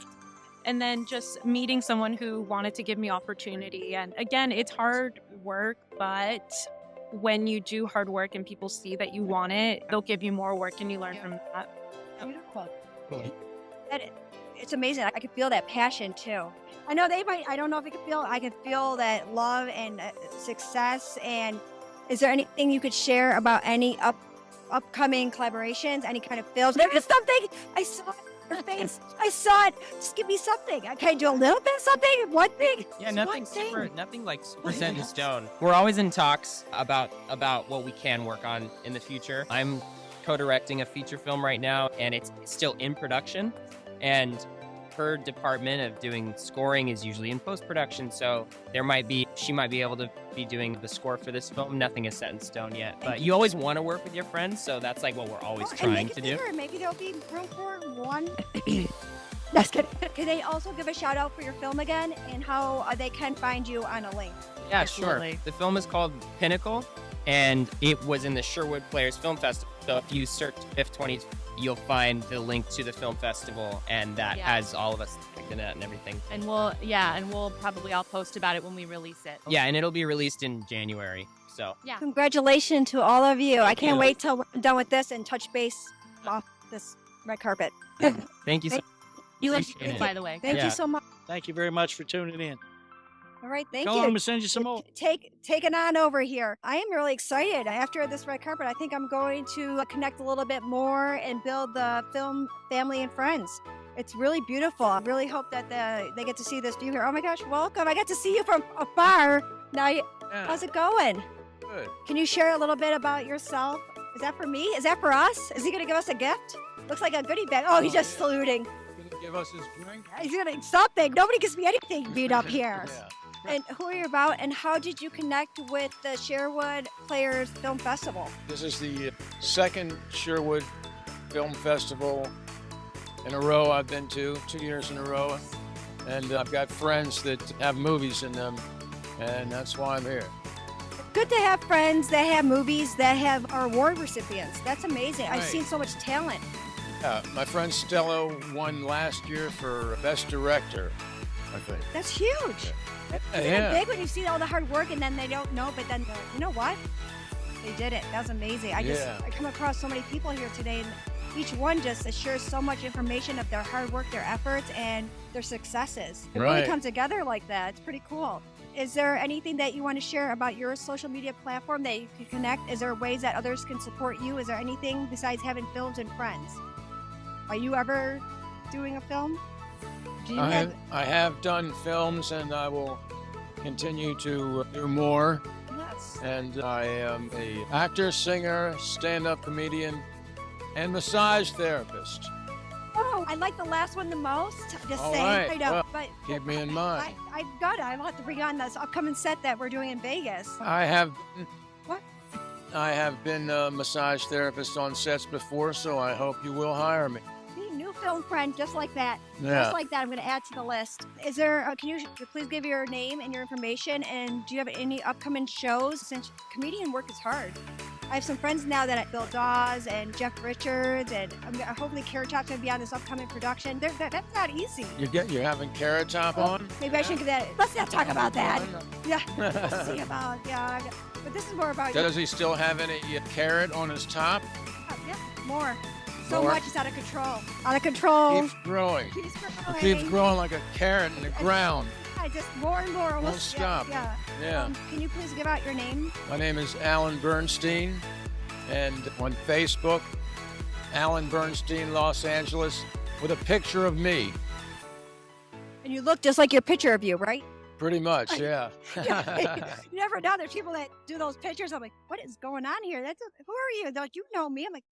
And then just meeting someone who wanted to give me opportunity. And again, it's hard work, but when you do hard work and people see that you want it, they'll give you more work and you learn from that. Beautiful. It's amazing. I can feel that passion too. I know they might, I don't know if I can feel that love and success. And is there anything you could share about any upcoming collaborations, any kind of films? There is something I saw in her face. I saw it. Just give me something. Can I do a little bit of something? One thing? Yeah, Just nothing one thing. super, nothing like super set in stone. We're always in talks about what we can work on in the future. I'm co-directing a feature film right now, and it's still in production. And her department of doing scoring is usually in post-production, so she might be able to be doing the score for this film. Nothing is set in stone yet, but you always want to work with your friends, so that's like what we're always And trying make it to do. bigger. Maybe there'll be room for one. Just kidding. Can they also give a shout out for your film again and how they can find you on a link? Yeah, Absolutely. sure. The film is called Pinnacle, and it was in the Sherwood Players Film Festival. So if you search SPIFF 20, you'll find the link to the film festival, and that has all of us in it and everything. And we'll probably all post about it when we release it. Yeah, and it'll be released in January. So Yeah. Congratulations to all of you. I can't you. wait till we're done with this and touch base off this red carpet. thank you so You look Appreciate great, it. by the way. Thank Yeah. you so much. Thank you very much for tuning in. All right, thank Go you. on, I'm gonna send you some more. Take it on over here. I am really excited. After this red carpet, I think I'm going to connect a little bit more and build the film family and friends. It's really beautiful. I really hope that they get to see this view here. Oh my gosh, welcome. I got to see you from afar. Now, how's it going? Good. Can you share a little bit about yourself? Is that for me? Is that for us? Is he going to give us a gift? Looks like a goodie bag. Oh, he's just saluting. Gonna give us his drink? He's going to something. Nobody gives me anything beat up here. Yeah. And who are you about, and how did you connect with the Sherwood Players Film Festival? This is the second Sherwood Film Festival in a row I've been to, 2 years in a row. And I've got friends that have movies in them, and that's why I'm here. Good to have friends that have movies that are award recipients. That's amazing. I've Right. seen so much talent. My friend Stella won last year for Best Director, I think. That's huge. Isn't Yeah. it big when you see all the hard work and then they don't know, but then they're like, you know what? They did it. That was amazing. I come across so many people here today, and each one just shares so much information of their hard work, their efforts, and their successes. It really Right. comes together like that. It's pretty cool. Is there anything that you want to share about your social media platform that you can connect? Is there ways that others can support you? Is there anything besides having films and friends? Are you ever doing a film? Do you I have done films, and I will continue to do more. Yes. And I am a actor, singer, stand-up comedian, and massage therapist. Oh, I like the last one the most. Just All saying. right. I know, Well, but keep me in mind. I've got it. I'll have to bring on this upcoming set that we're doing in Vegas. I have. What? I have been a massage therapist on sets before, so I hope you will hire me. See, new film friend, just like that. Yeah. Just like that. I'm going to add to the list. Is there? Can you please give your name and your information? And do you have any upcoming shows? Since comedian work is hard. I have some friends now that Bill Dawes and Jeff Richards, and hopefully Carrot Top's gonna be on this upcoming production. That's not easy. You're having Carrot Top on? Maybe I should give that. Let's not talk about that. Yeah. Let's see about But this is more about. Does he still have any carrot on his top? Yeah, more. So More? much, it's out of control. Out of control. Keeps growing. Keeps growing. It keeps growing like a carrot in the ground. Yeah, just more and more. Won't stop. Yeah. Can you please give out your name? My name is Alan Bernstein, and on Facebook, Alan Bernstein, Los Angeles, with a picture of me. And you look just like your picture of you, right? Pretty much, yeah. You never know. There's people that do those pictures. I'm like, what is going on here? Who are you? They're like, you know me. I'm like,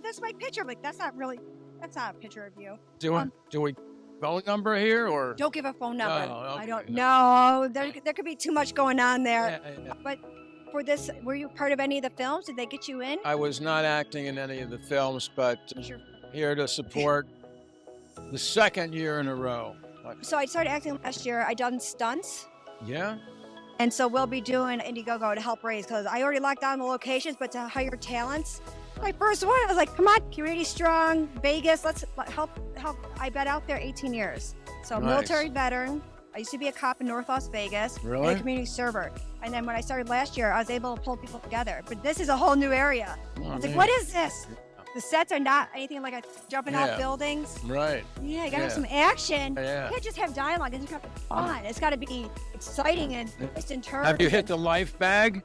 that's my picture. I'm like, that's not a picture of you. Do we phone number here or? Don't give a phone number. Oh, okay. I don't know. There could be too much going on there. Yeah. But for this, were you part of any of the films? Did they get you in? I was not acting in any of the films, but here to support the second year in a row. So I started acting last year. I done stunts. Yeah? And so we'll be doing Indiegogo to help raise, because I already locked down the locations, but to hire talents. My first one, I was like, come on, community strong, Vegas, let's help. I've been out there 18 years. So Nice. military veteran. I used to be a cop in North Las Vegas. Really? And a community server. And then when I started last year, I was able to pull people together. But this is a whole new area. I was like, what is this? The sets are not anything like jumping off buildings. Right. Yeah, you gotta have some action. Yeah. You can't just have dialogue. It's gotta be fun. It's gotta be exciting and twists and turns. Have you hit the life bag?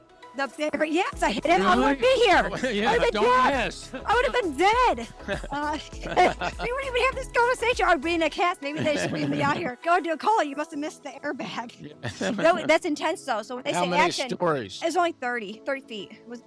Yes, I hit it. I wouldn't be here. Yeah, I would have been don't dead. miss. I would have been dead. We wouldn't even have this conversation. I would be in a cast. Maybe they should leave me out here. Go do a call. You must have missed the airbag. No, that's intense though. So when they How say many action, stories? it's only 30 feet. It was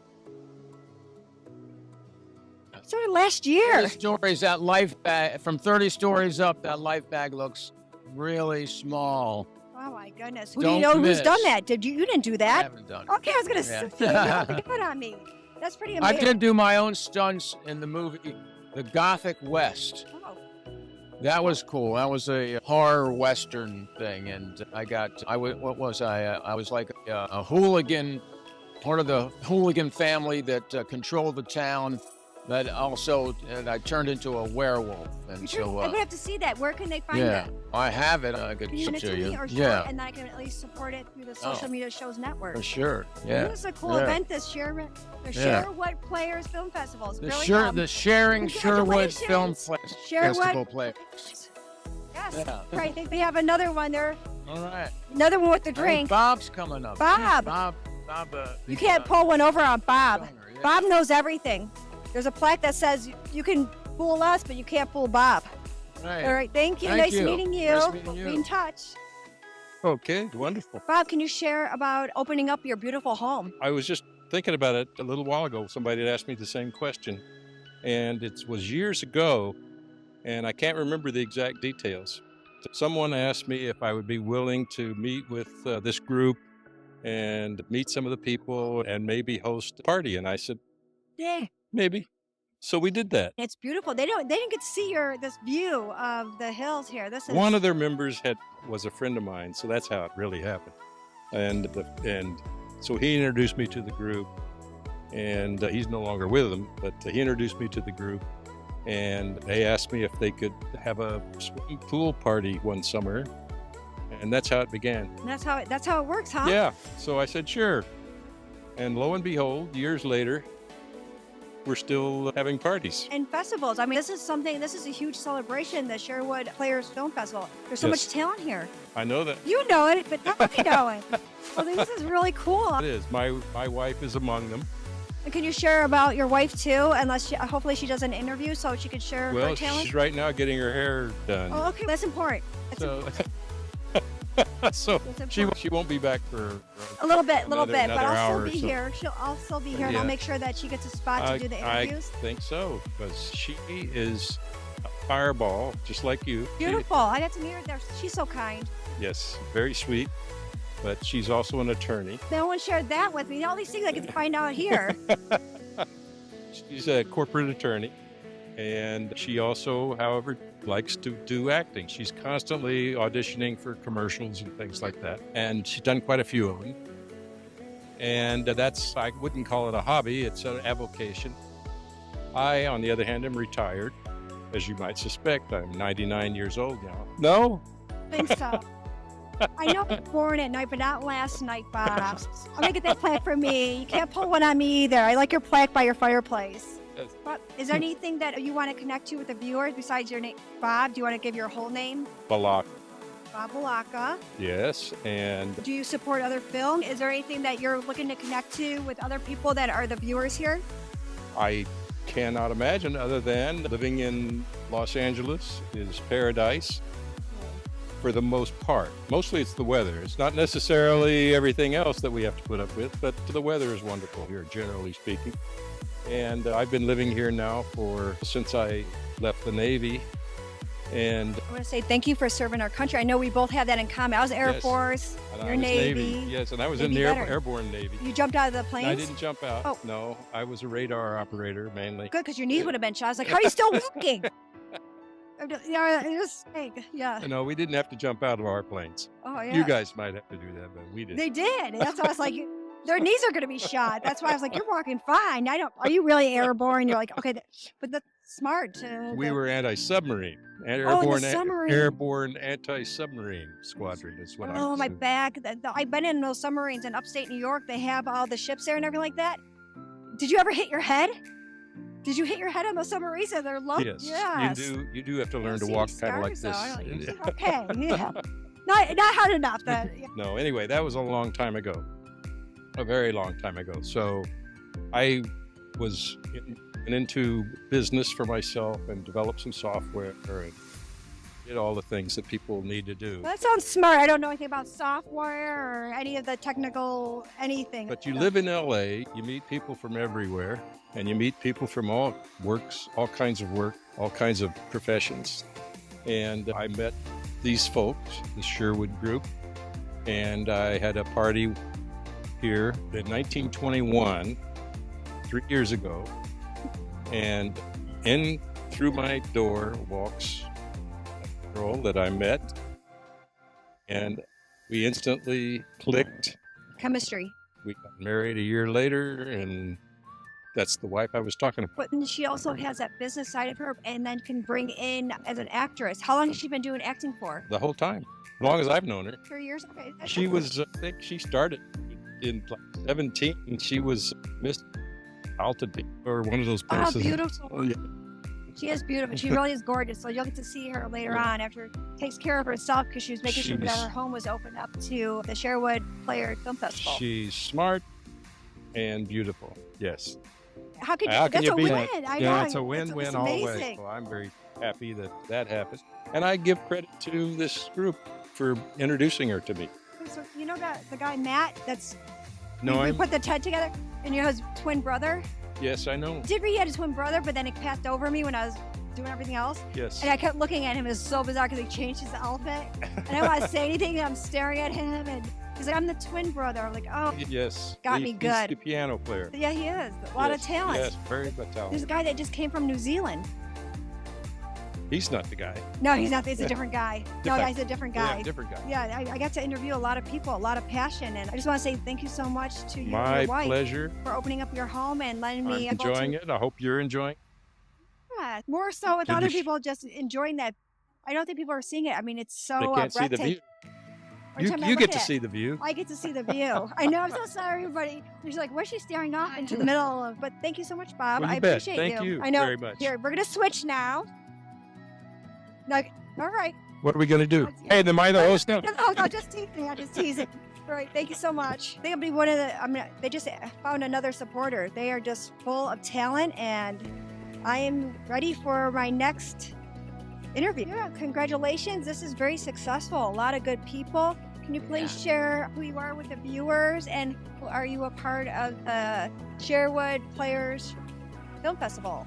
started last year. 30 stories, that life bag, from 30 stories up, that life bag looks really small. Oh my goodness. Who Don't do you know miss. who's done that? You didn't do that? I haven't done it. Okay, I was gonna Yeah. say, you don't think it on me. That's pretty I amazing. did do my own stunts in the movie The Gothic West. Oh. That was cool. That was a horror western thing, and I was like a hooligan, part of the hooligan family that controlled the town. But also, I turned into a werewolf, and so I would have to see that. Where can they find yeah, it? I have it. I could Can you send show it to me you. or show Yeah, it, and then I can at least support it through the social Oh. media shows network. for sure. Yeah, This is a cool yeah. event. This Sherwood Sherwood Players Film Festival. It's really The Sharing Sherwood Film Sherwood. Festival play. Yes. Yeah. Right. I think they have another one there. All right. Another one with the Hey, drink. Bob's coming up. Bob. Bob. You can't pull one over on Bob. Bob knows everything. There's a plaque that says you can fool us, but you can't fool Bob. Right. All right. Thank you. Thank Nice you. meeting you. Nice meeting you. Be in touch. Okay, wonderful. Bob, can you share about opening up your beautiful home? I was just thinking about it a little while ago. Somebody had asked me the same question, and it was years ago, and I can't remember the exact details. Someone asked me if I would be willing to meet with this group and meet some of the people and maybe host a party, and I said, Yeah. maybe. So we did that. It's beautiful. They didn't get to see this view of the hills here. This is One of their members was a friend of mine, so that's how it really happened. And so he introduced me to the group, and he's no longer with them, but he introduced me to the group, and they asked me if they could have a swimming pool party one summer, and that's how it began. That's how it works, huh? Yeah, so I said sure, and lo and behold, years later, we're still having parties. And festivals. I mean, this is a huge celebration, the Sherwood Players Film Festival. There's so Yes. much talent here. I know that. You know it, but nobody know it. I think this is really cool. It is. My wife is among them. And can you share about your wife too? Hopefully she does an interview so she could share her Well, talent. she's right now getting her hair done. Oh, okay. That's important. So, so she won't be back for A little bit, but another I'll hour still be or so. here. I'll still be here, and I'll Yeah. make sure that she gets a spot to do the interviews. I think so, because she is a fireball, just like you. Beautiful. I got to meet her there. She's so kind. Yes, very sweet, but she's also an attorney. No one shared that with me. All these things I get to find out here. She's a corporate attorney, and she also, however, likes to do acting. She's constantly auditioning for commercials and things like that, and she's done quite a few of them. And I wouldn't call it a hobby, it's an avocation. I, on the other hand, am retired. As you might suspect, I'm 99 years old now. No? I think so. I know I was born at night, but not last night, Bob. I'm gonna get that plaque for me. You can't pull one on me either. I like your plaque by your fireplace. But is there anything that you want to connect to with the viewers besides your name, Bob? Do you want to give your whole name? Balak. Bob Balaka. Yes, and Do you support other film? Is there anything that you're looking to connect to with other people that are the viewers here? I cannot imagine other than living in Los Angeles is paradise for the most part. Mostly it's the weather. It's not necessarily everything else that we have to put up with, but the weather is wonderful here, generally speaking. And I've been living here now since I left the Navy. And I want to say thank you for serving our country. I know we both have that in common. I was Air Yes, Force, and you're I was Navy. Yes, and I was Maybe in the better. airborne Navy. You jumped out of the planes? I didn't jump out. Oh. No, I was a radar operator mainly. Good, because your knees would have been shot. I was like, how are you still walking? Yeah, just saying, yeah. No, we didn't have to jump out of our planes. Oh, yeah. You guys might have to do that, but we didn't. They did. That's why I was like, their knees are going to be shot. That's why I was like, you're walking fine. Are you really airborne? You're like, okay, but that's smart. We were anti-submarine. submarine. Airborne anti-submarine squadron is what I Oh, was my in. back. I've been in those submarines in upstate New York. They have all the ships there and everything like that. Did you ever hit your head? Did you hit your head on those submarines? They're low. Yes, Yes. you do have to learn to See walk any kind of like scars, this. though. Okay, yeah. Not hard enough. No, anyway, that was a long time ago. A very long time ago. So I was into business for myself and developed some software and did all the things that people need to do. That sounds smart. I don't know anything about software or any of the technical anything. But you live in LA, you meet people from everywhere, and you meet people from all kinds of work, all kinds of professions. And I met these folks, the Sherwood group, and I had a party here in 1921, 3 years ago, and in through my door walks a girl that I met, and we instantly clicked. Chemistry. We got married a year later, and that's the wife I was talking about. But she also has that business side of her and then can bring in as an actress. How long has she been doing acting for? The whole time, as long as I've known her. 3 years? Okay. She was, I think she started in 17, and she was Miss Altitude or one of those Oh, places. beautiful. Oh, yeah. She is beautiful. She really is gorgeous. So you'll get to see her later on after takes care of herself because she was making sure that She's- her home was opened up to the Sherwood Player Film Festival. She's smart and beautiful. Yes. How could How can that's you a beat win? that? I Yeah, know. it's a win-win it's all the way. amazing. So I'm very happy that that happened. And I give credit to this group for introducing her to me. So you know the guy Matt that's No, we I'm, put the TED together and you know his twin brother? yes, I know. Did he had a twin brother, but then it passed over me when I was doing everything else. Yes. And I kept looking at him. It was so bizarre because he changed his outfit. And I don't want to say anything. And I'm staring at him. And he's like, I'm the twin brother. I'm like, oh, Yes. Got me He's good. the piano player. yeah, he is. A lot of Yes, talent. Yes, very good There's talent. a guy that just came from New Zealand. He's not the guy. No, he's not. He's a different guy. No, Different. he's a different Yeah, guy. different guy. Yeah, I got to interview a lot of people, a lot of passion. And I just want to say thank you so much to you and My your wife pleasure. for opening up your home and letting I'm me enjoying it. I hope you're enjoying it. Yeah, more so with Did other you sh- people just enjoying that. I don't think people are seeing it. I mean, it's so They can't see the breathtaking. view. Every You, time I you look get at to it, see the view. I get to see the view. I know. I'm so sorry, everybody. She's like, where's she staring off into the middle of? But thank you so much, Bob. Well, you I bet. appreciate Thank you I know. very much. Here, we're gonna switch now. Like, all right. What are we going to do? Hey, am I the host now? No, just teasing. I'm just teasing. All right, thank you so much. I think I'll be one of the. I mean, they just found another supporter. They are just full of talent, and I am ready for my next interview. Yeah, congratulations. This is very successful. A lot of good people. Can you please share who you are with the viewers, and are you a part of the Sherwood Players Film Festival?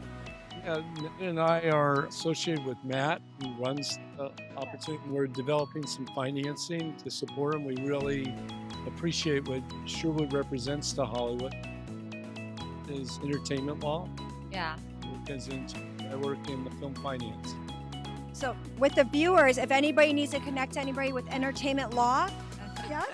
Ned and I are associated with Matt, who runs the opportunity. We're developing some financing to support him. We really appreciate what Sherwood represents to Hollywood. Is entertainment law. Yeah. Because I work in the film finance. So, with the viewers, if anybody needs to connect to anybody with entertainment law, yes,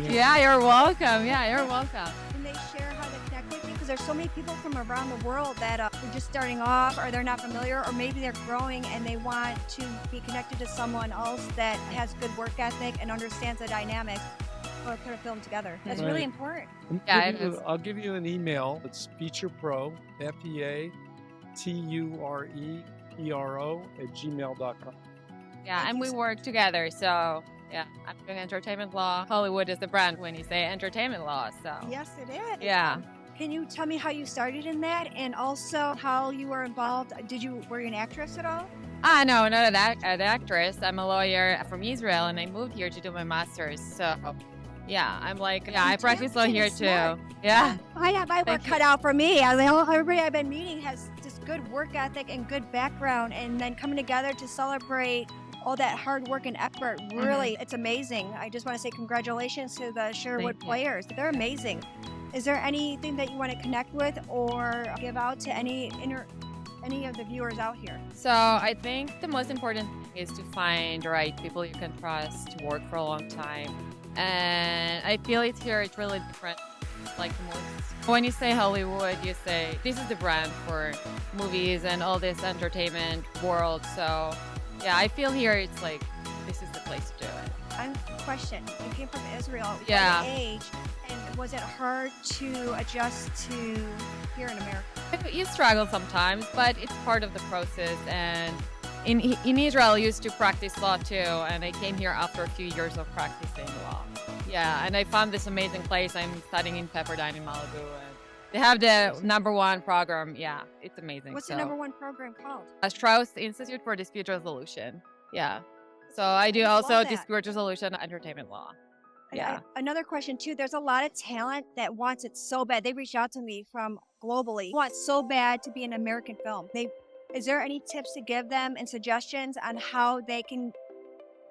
Yeah, you're welcome. Yeah, you're welcome. Can they share how they connect with you? Because there's so many people from around the world that are just starting off, or they're not familiar, or maybe they're growing and they want to be connected to someone else that has good work ethic and understands the dynamics or put a film together. That's really important. I'll give you an email. It's featurepro, FEATUREPRO @gmail.com. Yeah, and we work together. So, yeah, I'm doing entertainment law. Hollywood is the brand when you say entertainment law. So, Yes, it is. yeah. Can you tell me how you started in that, and also how you were involved? Were you an actress at all? No, not an actress. I'm a lawyer from Israel, and I moved here to do my master's. So, yeah, I practice law here too. Yeah. I have my work cut out for me. Everybody I've been meeting has just good work ethic and good background, and then coming together to celebrate all that hard work and effort. Really, it's amazing. I just want to say congratulations to the Sherwood players. They're amazing. Is there anything that you want to connect with or give out to any of the viewers out here? So I think the most important thing is to find the right people you can trust to work for a long time. And I feel it's really different. Like most, when you say Hollywood, you say this is the brand for movies and all this entertainment world. So yeah, I feel here it's like this is the place to do it. I have a question. You came from Israel. Yeah. What age? And was it hard to adjust to here in America? You struggle sometimes, but it's part of the process. And in Israel, I used to practice law too, and I came here after a few years of practicing law. Yeah, and I found this amazing place. I'm studying in Pepperdine in Malibu, and they have the #1 program. Yeah, it's amazing. What's the #1 program called? Strauss Institute for Dispute Resolution. Yeah. So I do also dispute resolution entertainment law. Yeah. Another question too, there's a lot of talent that wants it so bad. They reach out to me from globally, want so bad to be an American film. Is there any tips to give them and suggestions on how they can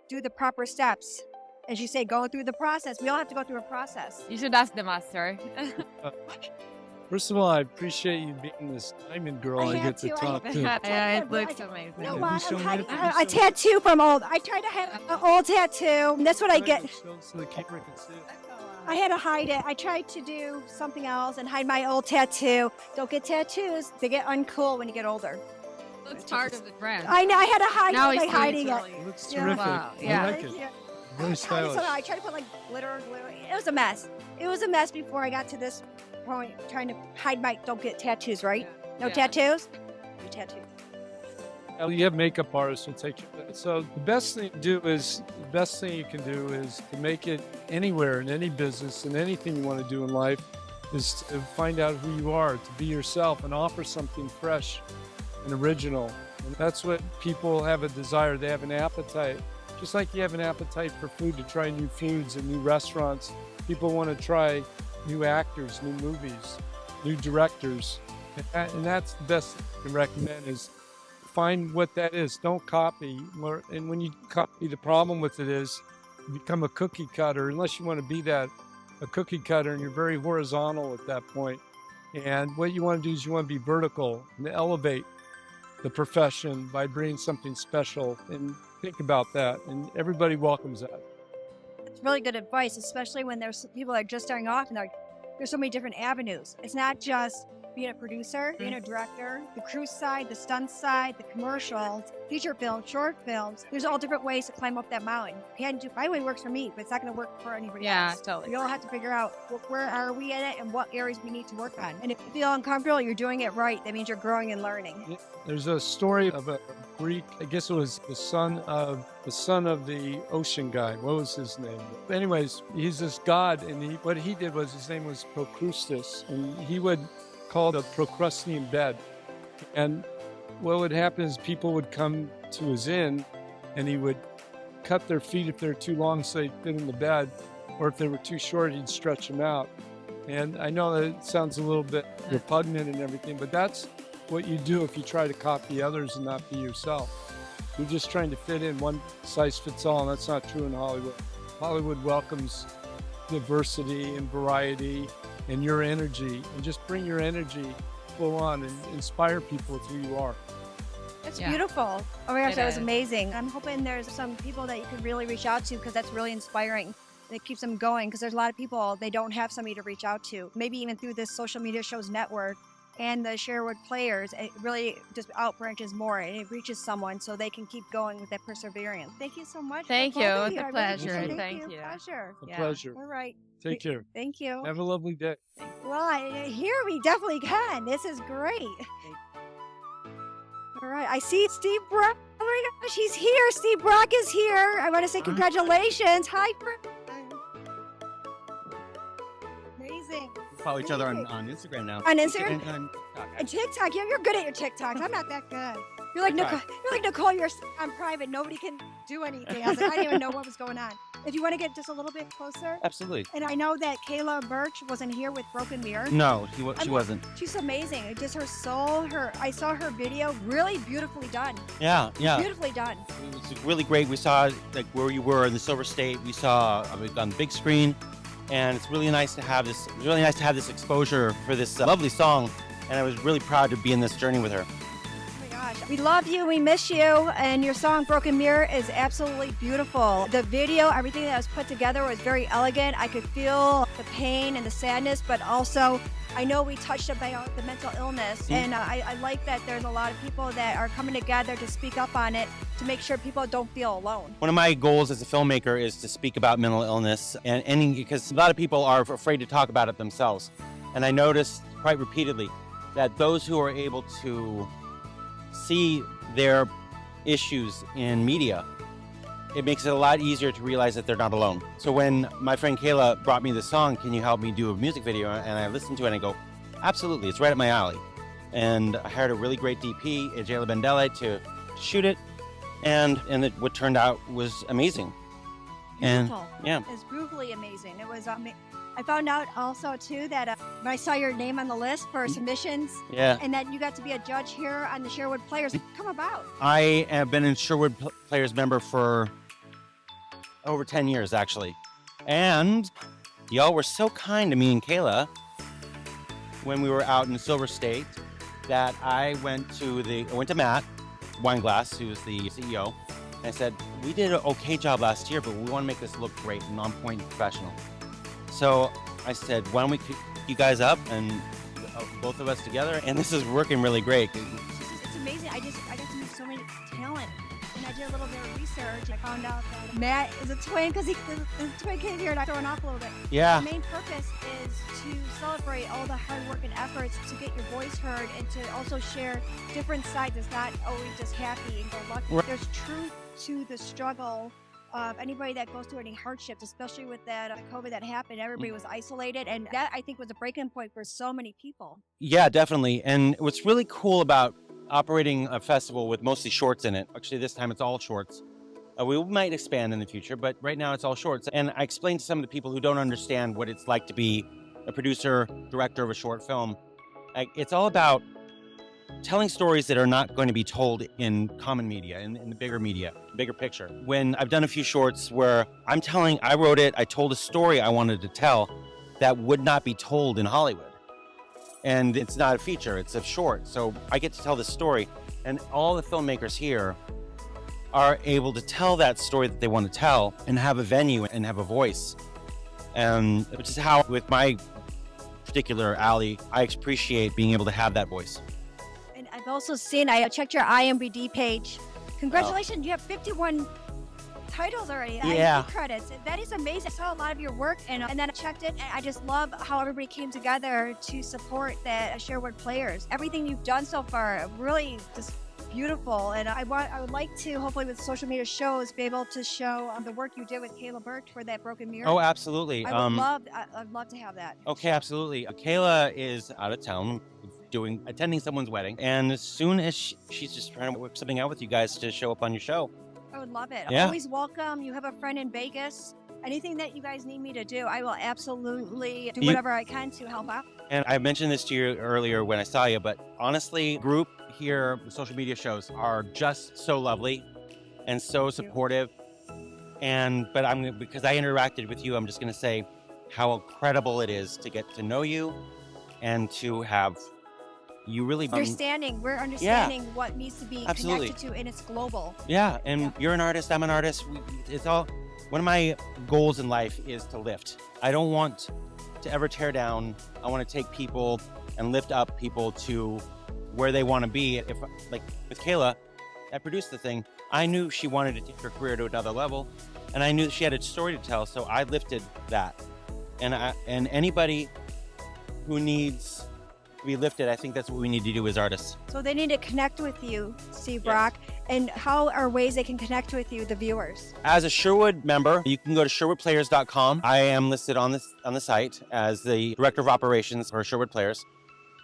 do the proper steps? As you say, going through the process. We all have to go through a process. You should ask the master. First of all, I appreciate you being this diamond girl I get to talk to. Yeah, it looks amazing. No, a tattoo from old. I tried to have an old tattoo. And that's what I get. So the camera can see it. I had to hide it. I tried to do something else and hide my old tattoo. Don't get tattoos. They get uncool when you get older. Looks part of the brand. I know. I had to hide Now it by he's hiding it. It looks terrific. Wow. I Yeah. like it. Very stylish. I tried to put like glitter. It was a mess. It was a mess before I got to this point, trying to hide my don't get tattoos, right? No tattoos? No tattoos. You have makeup artists who take you. So the best thing you can do is to make it anywhere in any business and anything you want to do in life is to find out who you are, to be yourself and offer something fresh and original. And that's what people have a desire. They have an appetite. Just like you have an appetite for food, to try new foods and new restaurants. People want to try new actors, new movies, new directors. And that's the best thing I can recommend is find what that is. Don't copy. And when you copy, the problem with it is you become a cookie cutter, unless you want to be a cookie cutter, and you're very horizontal at that point. And what you want to do is you want to be vertical and elevate the profession by bringing something special. And think about that. And everybody welcomes that. It's really good advice, especially when there's people that are just starting off and there's so many different avenues. It's not just being a producer, being a director, the crew side, the stunt side, the commercials, feature films, short films. There's all different ways to climb up that mountain. My way works for me, but it's not going to work for anybody else. Yeah, totally. We all have to figure out where are we in it and what areas we need to work on. And if you feel uncomfortable, you're doing it right. That means you're growing and learning. There's a story of a Greek, I guess it was the son of the ocean guy. What was his name? Anyways, he's this god, and what he did was his name was Procrustes, and he would call the Procrustean bed. And what would happen is people would come to his inn, and he would cut their feet if they're too long so they'd fit in the bed, or if they were too short, he'd stretch them out. And I know that it sounds a little bit repugnant and everything, but that's what you do if you try to copy others and not be yourself. You're just trying to fit in, one size fits all, and that's not true in Hollywood. Hollywood welcomes diversity and variety and your energy, and just bring your energy full on and inspire people with who you are. That's beautiful. Oh my gosh, that was amazing. I'm hoping there's some people that you could really reach out to because that's really inspiring. that keeps them going, because there's a lot of people, they don't have somebody to reach out to. Maybe even through this social media shows network and the Sherwood players, it really just outbranches more and it reaches someone so they can keep going with that perseverance. Thank you so much. Thank for you. both of It's a I really pleasure. appreciate it. Thank you. Pleasure. A pleasure. All right. Take care. Thank you. Have a lovely day. Well, here we definitely can. This is great. All right. I see Steve Brock. Oh my gosh, he's here. Steve Brock is here. I want to say congratulations. Hi, amazing. Follow each other on Instagram now. On Instagram? And And TikTok. You're good at your TikToks. I'm not that good. You're like Nicole. You're like Nicole. You're on private. Nobody can do anything. I was like, I didn't even know what was going on. If you want to get just a little bit closer. Absolutely. And I know that Kayla Birch wasn't here with Broken Mirror. No, she wasn't. She's amazing. Just her soul. I saw her video. Really beautifully done. Yeah. Beautifully done. It was really great. We saw like where you were in the Silver State. We saw on the big screen, and it's really nice to have this. It's really nice to have this exposure for this lovely song, and I was really proud to be in this journey with her. We love you, we miss you, and your song Broken Mirror is absolutely beautiful. The video, everything that was put together was very elegant. I could feel the pain and the sadness, but also I know we touched about the mental illness, and I like that there's a lot of people that are coming together to speak up on it to make sure people don't feel alone. One of my goals as a filmmaker is to speak about mental illness, and because a lot of people are afraid to talk about it themselves. And I noticed quite repeatedly that those who are able to see their issues in media, it makes it a lot easier to realize that they're not alone. So when my friend Kayla brought me the song, "Can you help me do a music video?" and I listened to it and I go, absolutely, it's right up my alley. And I hired a really great DP, Jayla Bendele, to shoot it, and what turned out was amazing. Beautiful. And yeah, It's brutally amazing. It was I found out also too that when I saw your name on the list for submissions, Yeah. and that you got to be a judge here on the Sherwood Players. Come about. I have been a Sherwood Players member for over 10 years, actually. And y'all were so kind to me and Kayla when we were out in Silver State that I went to Matt Weinglass, who's the CEO, and I said, we did an okay job last year, but we want to make this look great and on point and professional. So I said, why don't we pick you guys up and both of us together? And this is working really great. It's amazing. I got to meet so many talent, and I did a little bit of research. I found out that Matt is a twin because the twin kid here, and I'm throwing off a little bit. Yeah. The main purpose is to celebrate all the hard work and efforts to get your voice heard, and to also share different sides. It's not always just happy and go lucky. Right. There's truth to the struggle of anybody that goes through any hardships, especially with that COVID that happened. Everybody was isolated, and that I think was a breaking point for so many people. Yeah, definitely. And what's really cool about operating a festival with mostly shorts in it, actually this time it's all shorts. We might expand in the future, but right now it's all shorts. And I explained to some of the people who don't understand what it's like to be a producer, director of a short film. It's all about telling stories that are not going to be told in common media, in the bigger media, bigger picture. When I've done a few shorts where I wrote it, I told a story I wanted to tell that would not be told in Hollywood. And it's not a feature, it's a short. So I get to tell the story, and all the filmmakers here are able to tell that story that they want to tell and have a venue and have a voice. Which is how, with my particular alley, I appreciate being able to have that voice. And I've also seen, I checked your IMDb page. Congratulations, you have 51 titles already. Yeah. IMDb credits. That is amazing. I saw a lot of your work, and then I checked it, and I just love how everybody came together to support that Sherwood Players. Everything you've done so far, really just beautiful. And I would like to, hopefully with social media shows, be able to show the work you did with Kayla Birch for that Broken Mirror. Oh, absolutely. I'd love to have that. Okay, absolutely. Kayla is out of town attending someone's wedding, and as soon as she's just trying to work something out with you guys to show up on your show. I would love it. Yeah. Always welcome. You have a friend in Vegas. Anything that you guys need me to do, I will absolutely do whatever I can to help out. And I mentioned this to you earlier when I saw you, but honestly, group here, social media shows are just so lovely and so supportive. But because I interacted with you, I'm just going to say how incredible it is to get to know you and to have you really We're understanding what needs to be Absolutely. connected to, and it's global. Yeah, and you're an artist, I'm an artist. one of my goals in life is to lift. I don't want to ever tear down. I want to take people and lift up people to where they want to be. If, like with Kayla, I produced the thing, I knew she wanted to take her career to another level, and I knew she had a story to tell, so I lifted that. And anybody who needs to be lifted, I think that's what we need to do as artists. So they need to connect with you, Steve Brock. And how are ways they can connect with you, the viewers? As a Sherwood member, you can go to sherwoodplayers.com. I am listed on the site as the director of operations for Sherwood Players.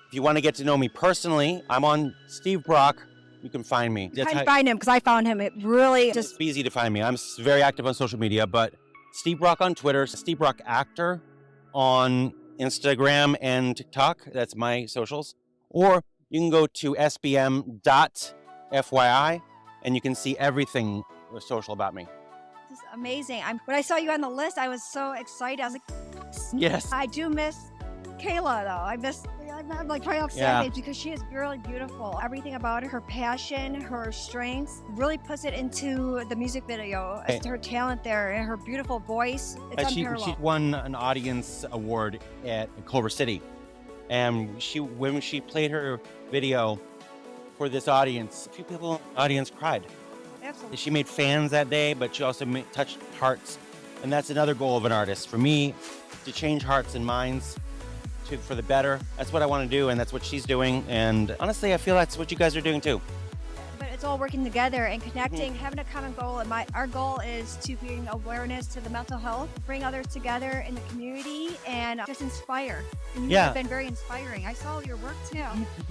If you want to get to know me personally, I'm on Steve Brock. You can find me. I can find him because I found him. It really just... It's easy to find me. I'm very active on social media, but Steve Brock on Twitter, Steve Brock Actor on Instagram and TikTok. That's my socials. Or you can go to sbm.fyi and you can see everything social about me. This is amazing. When I saw you on the list, I was so excited. I was like, yes. I do miss Kayla, though. I'm like trying off sad because she is really beautiful. Everything about her passion, her strengths, really puts it into the music video. It's her talent there and her beautiful voice. It's unparalleled. She won an audience award at Culver City. And when she played her video for this audience, a few people in the audience cried. Absolutely. She made fans that day, but she also touched hearts. And that's another goal of an artist. For me, to change hearts and minds for the better. That's what I want to do, and that's what she's doing. And honestly, I feel that's what you guys are doing too. But it's all working together and connecting, having a common goal. And our goal is to bring awareness to the mental health, bring others together in the community, and just inspire. And you have been very inspiring. I saw your work too.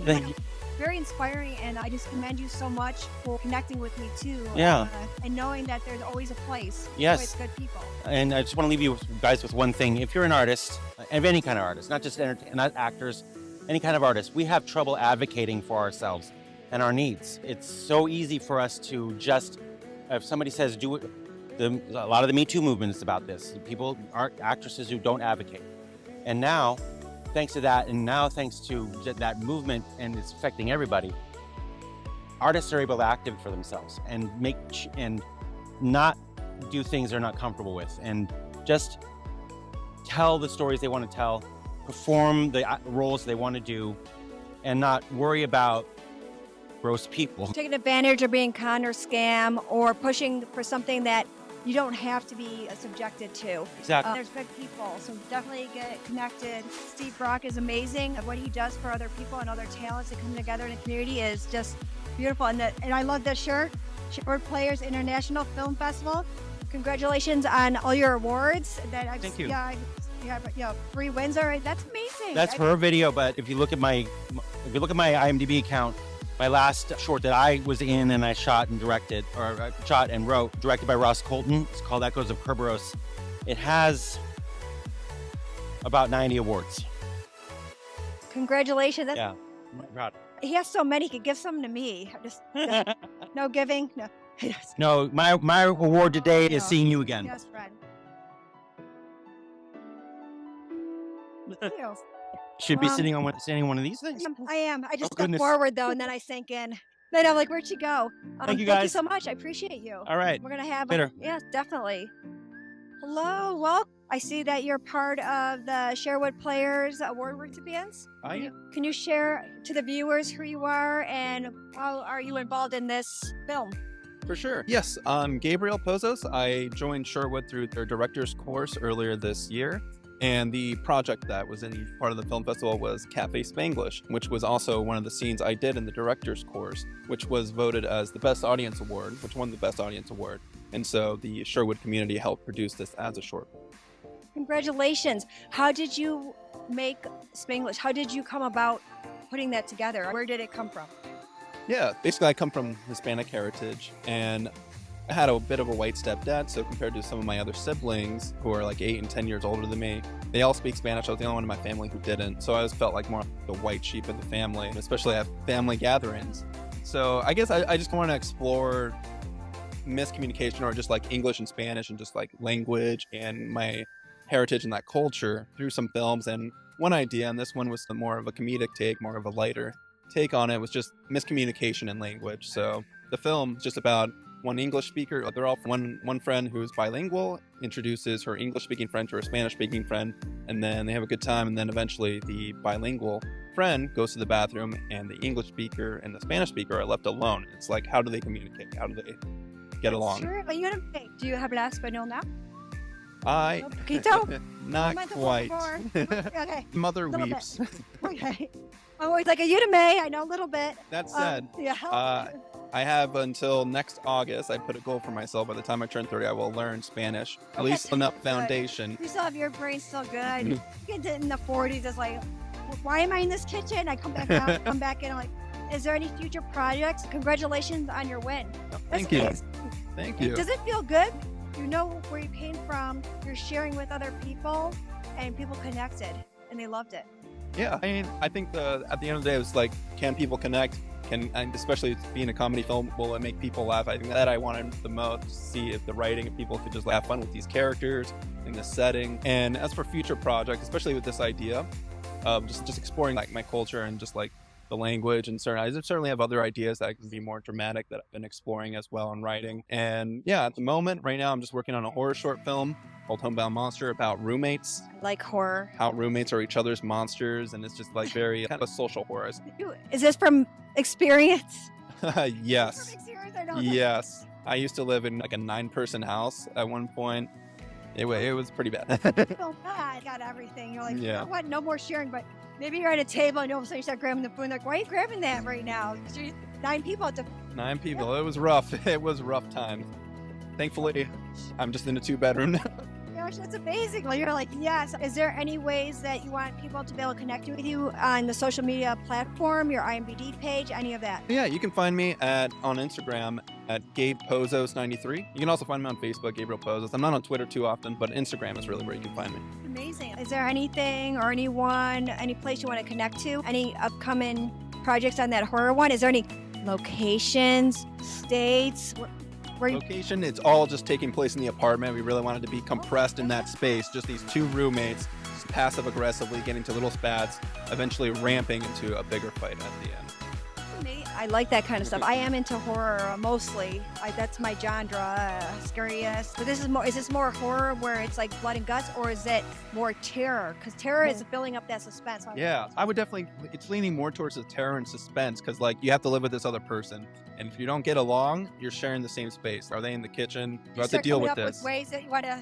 Thank you. Very inspiring, and I just commend you so much for connecting with me too. And knowing that there's always a place. Yes. Always good people. And I just want to leave you guys with one thing. If you're an artist, of any kind of artist, not just not actors, any kind of artist, we have trouble advocating for ourselves and our needs. It's so easy for us to just, if somebody says do it, a lot of the Me Too movement is about this. People, actresses who don't advocate. And now, thanks to that, and now thanks to that movement, and it's affecting everybody, artists are able to activate for themselves and not do things they're not comfortable with, and just tell the stories they want to tell, perform the roles they want to do, and not worry about gross people. Taking advantage or being con or scam or pushing for something that you don't have to be subjected to. Exactly. There's good people, so definitely get connected. Steve Brock is amazing. What he does for other people and other talents that come together in the community is just beautiful. And I love this shirt, Sherwood Players International Film Festival. Congratulations on all your awards. Thank you. Yeah, 3 wins already. That's amazing. That's her video, but if you look at my IMDb account, my last short that I was in and I shot and directed, or shot and wrote, directed by Ross Colton. It's called Echoes of Kerberos. It has about 90 awards. Congratulations. Yeah, I'm proud. He has so many. He could give some to me. Just no giving. No. No, my award today is seeing you again. Yes, friend. Should be sitting on one of these things. I am. I just stepped goodness. forward though, and then I sank in. Then I'm like, where'd she go? Thank you, Thank you guys. so much. I appreciate you. All right. We're gonna have Later. Yes, definitely. Hello. Well, I see that you're part of the Sherwood Players Award recipients. I am. Can you share to the viewers who you are and how are you involved in this film? For sure. Yes, I'm Gabriel Pozos. I joined Sherwood through their director's course earlier this year. And the project that was in part of the film festival was Cafe Spanglish, which was also one of the scenes I did in the director's course, which was voted as the Best Audience Award, which won the Best Audience Award. And so the Sherwood community helped produce this as a short. Congratulations. How did you make Spanglish? How did you come about putting that together? Where did it come from? Yeah, basically I come from Hispanic heritage, and I had a bit of a white stepdad, so compared to some of my other siblings who are like 8 and 10 years older than me, they all speak Spanish. I was the only one in my family who didn't, so I always felt like more the white sheep of the family, especially at family gatherings. So I guess I just want to explore miscommunication, or just like English and Spanish and just like language and my heritage and that culture through some films. And one idea, and this one was more of a comedic take, more of a lighter take on it, was just miscommunication in language. So the film is just about one English speaker. They're all one friend who's bilingual introduces her English speaking friend to her Spanish speaking friend, and then they have a good time, and then eventually the bilingual friend goes to the bathroom and the English speaker and the Spanish speaker are left alone. It's like, how do they communicate? How do they get along? Sure, but you do you have español now? I Poquito? not quite. Okay. Mother Little weeps. bit. Okay. I'm always like, ayúdame. I know a little bit. That said, yeah. I have until next August. I put a goal for myself. By the time I turn 30, I will learn Spanish, at least enough foundation. You still have your brain still good. You get in the 40s, it's like, why am I in this kitchen? I come back out, come back in. I'm like, is there any future projects? Congratulations on your win. Thank you. Thank you. Does it feel good? You know where you came from. You're sharing with other people, and people connected, and they loved it. Yeah, I mean, I think at the end of the day, it was like, can people connect? And especially being a comedy film, will it make people laugh? I think that I wanted the most to see if the writing, if people could just have fun with these characters in this setting. And as for future projects, especially with this idea of just exploring like my culture and just like the language and certain, I certainly have other ideas that can be more dramatic that I've been exploring as well in writing. And yeah, at the moment, right now, I'm just working on a horror short film called Homebound Monster about roommates. I like horror. How roommates are each other's monsters, and it's just like very kind of a social horror. Is this from experience? Yes. From experience or no? Yes. I used to live in like a 9-person house at one point. It was pretty bad. Oh God, got everything. You're like, Yeah. you know what? No more sharing. But maybe you're at a table and all of a sudden you start grabbing the food. Like, why are you grabbing that right now? 'Cause you're 9 people at the 9 people. It was rough. It was rough times. Thankfully, I'm just in a 2-bedroom now. Gosh, that's amazing. Well, you're like, yes. Is there any ways that you want people to be able to connect with you on the social media platform, your IMDb page, any of that? Yeah, you can find me on Instagram at GabePozos93. You can also find me on Facebook, Gabriel Pozos. I'm not on Twitter too often, but Instagram is really where you can find me. Amazing. Is there anything or anyone, any place you want to connect to? Any upcoming projects on that horror one? Is there any locations, states? Where you... Location, it's all just taking place in the apartment. We really wanted to be compressed in that space. Just these 2 roommates, just passive aggressively getting to little spats, eventually ramping into a bigger fight at the end. I like that kind of stuff. I am into horror mostly. That's my genre, scariest. But this is more. Is this more horror where it's like blood and guts, or is it more terror? Because terror is building up that suspense. Yeah, I would definitely. It's leaning more towards the terror and suspense because like you have to live with this other person, and if you don't get along, you're sharing the same space. Are they in the kitchen? You have to deal with this. With ways that you want to.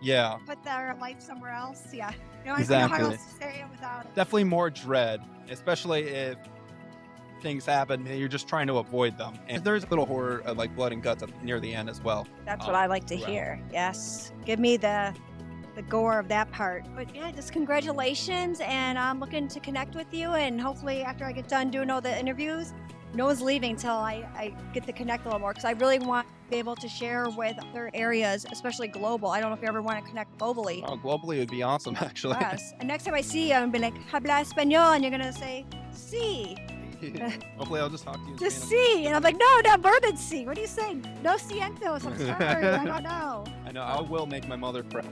Yeah. Put their life somewhere else. Yeah. You know, Exactly. I don't know how else to say it without. Definitely more dread, especially if things happen and you're just trying to avoid them. And there's a little horror like blood and guts near the end as well. That's what I like to hear. Yes. Give me the gore of that part. But yeah, just congratulations, and I'm looking to connect with you, and hopefully after I get done doing all the interviews, no one's leaving until I get to connect a little more, because I really want to be able to share with other areas, especially global. I don't know if you ever want to connect globally. Oh, globally would be awesome, actually. Yes. And next time I see you, I'm going to be like, habla español, and you're going to say, sí. Hopefully I'll just talk to you. Just see, and I'm like, no, not verb and see. What are you saying? No sientos. I'm sorry, I don't know. I know. I will make my mother proud.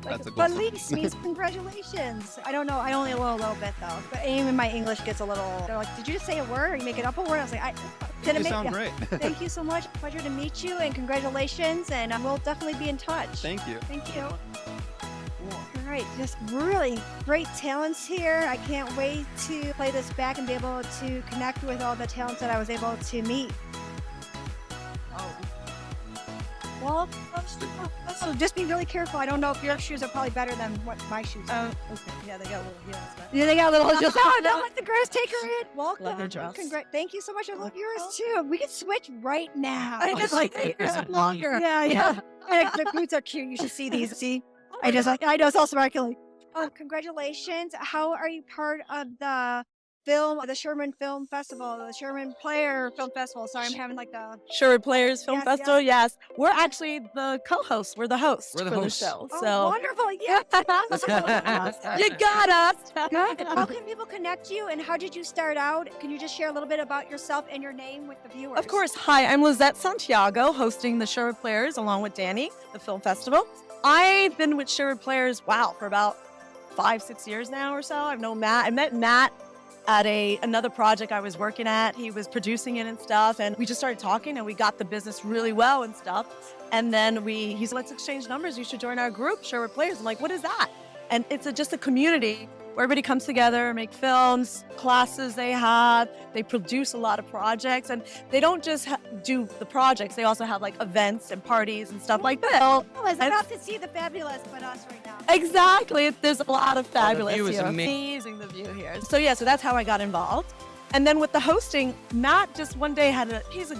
That's a goal. But Feliz means congratulations. I don't know. I only know a little bit though. But even my English gets a little. They're like, did you just say a word or you make it up a word? I was like, didn't You make sound it. great. Thank you so much. Pleasure to meet you, and congratulations. And we'll definitely be in touch. Thank you. Thank you. All right, just really great talents here. I can't wait to play this back and be able to connect with all the talents that I was able to meet. Well, so just be really careful. I don't know if your shoes are probably better than what my shoes are. Oh, okay. Yeah, they got little heels. Yeah, they got little heels. Oh, don't let the girls take her in. Welcome. Leather dress. Thank you so much. I love yours too. We can switch right now. I just like yours longer. Yeah. The boots are cute. You should see these. See? I know it's all sparkly. Congratulations. How are you part of the Sherman Film Festival, the Sherman Player Film Festival? Sorry, I'm having like the Sherwood Players Film Yes, Festival. Yes. We're actually the co-hosts. We're the hosts We're the for hosts. the show. Oh, So wonderful. Yeah. you got us. Good. How can people connect you, and how did you start out? Can you just share a little bit about yourself and your name with the viewers? Of course. Hi, I'm Lizette Santiago, hosting the Sherwood Players along with Danny, the film festival. I've been with Sherwood Players, for about 5-6 years now or so. I've known Matt. I met Matt at another project I was working at. He was producing it and stuff, and we just started talking, and we got the business really well and stuff. And then he said, let's exchange numbers. You should join our group, Sherwood Players. I'm like, what is that? And it's just a community where everybody comes together, make films, classes they have. They produce a lot of projects, and they don't just do the projects. They also have like events and parties and stuff like that. Oh, I'm about to see the fabulous but us right now. Exactly. There's a lot of fabulous view is here. amazing. The view here. So yeah, so that's how I got involved. And then with the hosting, Matt just one day he's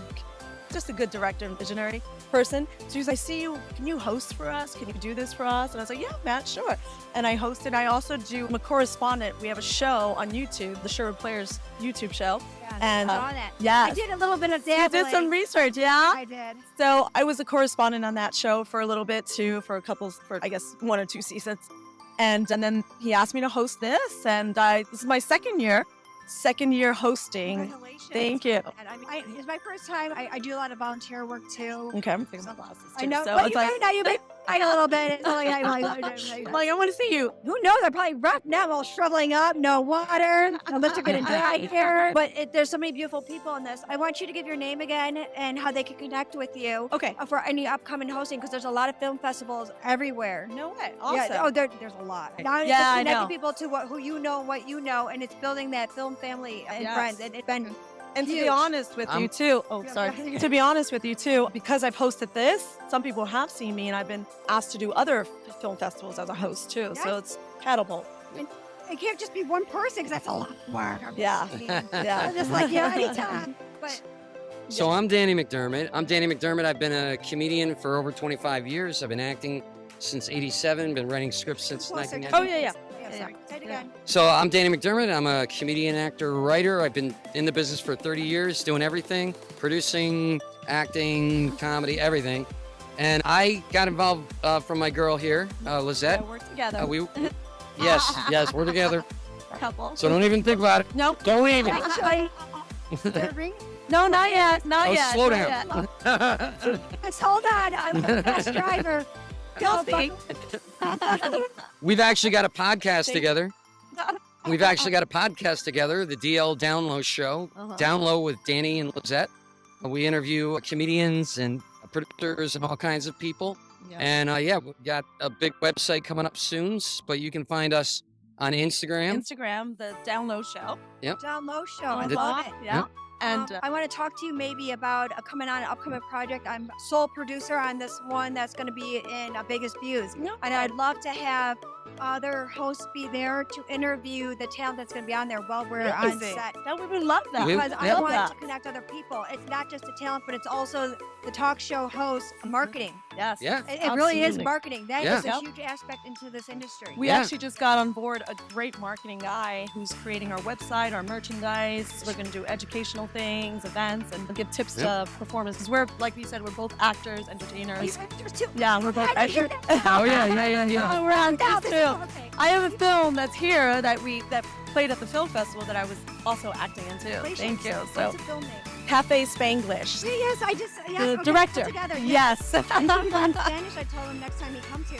just a good director and visionary person. So he's like, I see you, can you host for us? Can you do this for us? And I was like, yeah, Matt, sure. And I hosted. I also I'm a correspondent. We have a show on YouTube, the Sherwood Players YouTube show. Yeah, And I saw that. yes. I did a little bit of You dabbling. did some research, yeah? I did. So I was a correspondent on that show for a little bit too, for I guess 1 or 2 seasons. And then he asked me to host this, and this is my second year hosting. Congratulations. Thank you. And it's my first time. I do a lot of volunteer work too. Okay, I'm taking some classes I too, know. so But it's you like- now you may fight a little bit. It's like, Like, I want to see you. Who knows? I'm probably rough now. I'm all shriveling up, no water. My lips are getting dry here. But there's so many beautiful people in this. I want you to give your name again and how they can connect with you. Okay. For any upcoming hosting, because there's a lot of film festivals everywhere. No way. Yeah, Awesome. there's a lot. Now it's Yeah, just I connecting know. people to who you know and what you know, and it's building that film family and Yes. friends. And it's been And to be huge. honest with you too, to be honest with you too, because I've hosted this, some people have seen me, and I've been asked to do other film festivals as a host too. So it's catapult. It can't just be one person, because that's a lot of work. Yeah. Yeah. I'm just like, yeah, anytime. But So I'm Danny McDermott. I've been a comedian for over 25 years. I've been acting since '87. Been writing scripts since 1990. Oh yeah. sorry. Say it again. So I'm Danny McDermott. I'm a comedian, actor, writer. I've been in the business for 30 years, doing everything, producing, acting, comedy, everything. And I got involved from my girl here, Lizette. Yeah, we're together. Yes, we're together. Couple. So don't even think about it. Nope. Don't even. Actually, No, not yet. Not Oh, yet. slow not down. yet. Let's hold on. I'm a fast driver. Guilty. We've actually got a podcast Thank- together. We've actually got a podcast together, the DL Down Low Show. Uh-huh. Down Low with Danny and Lizette. We interview comedians and producers and all kinds of people. Yeah. And we've got a big website coming up soon, but you can find us on Instagram. Instagram, the Down Low Show. Yep. Down Low Show. I The- love it. Yeah. And I want to talk to you maybe about coming on an upcoming project. I'm sole producer on this one that's going to be in Biggest Views. No. And I'd love to have other hosts be there to interview the talent that's going to be on there while we're on Amazing. set. That we would love that. Because I Love want that. to connect other people. It's not just the talent, but it's also the talk show host, marketing. Yes. Yeah. It really is Absolutely. marketing. That Yeah. is a Yep. huge aspect into this industry. We actually just got on board a great marketing guy who's creating our website, our merchandise. We're going to do educational things, events, and give tips to performers. Because we're, like we said, we're both actors, entertainers. These actors too. Yeah, we're both I hear actors. that. Oh, yeah. Oh, we're on Now this this is too. okay. I have a film that's here that played at the film festival that I was also acting in too. Thank you. So, What's the film name? Cafe Spanglish. Yes, I just The okay, director. Together. Yes. I told him in Spanish. I told him next time he comes here.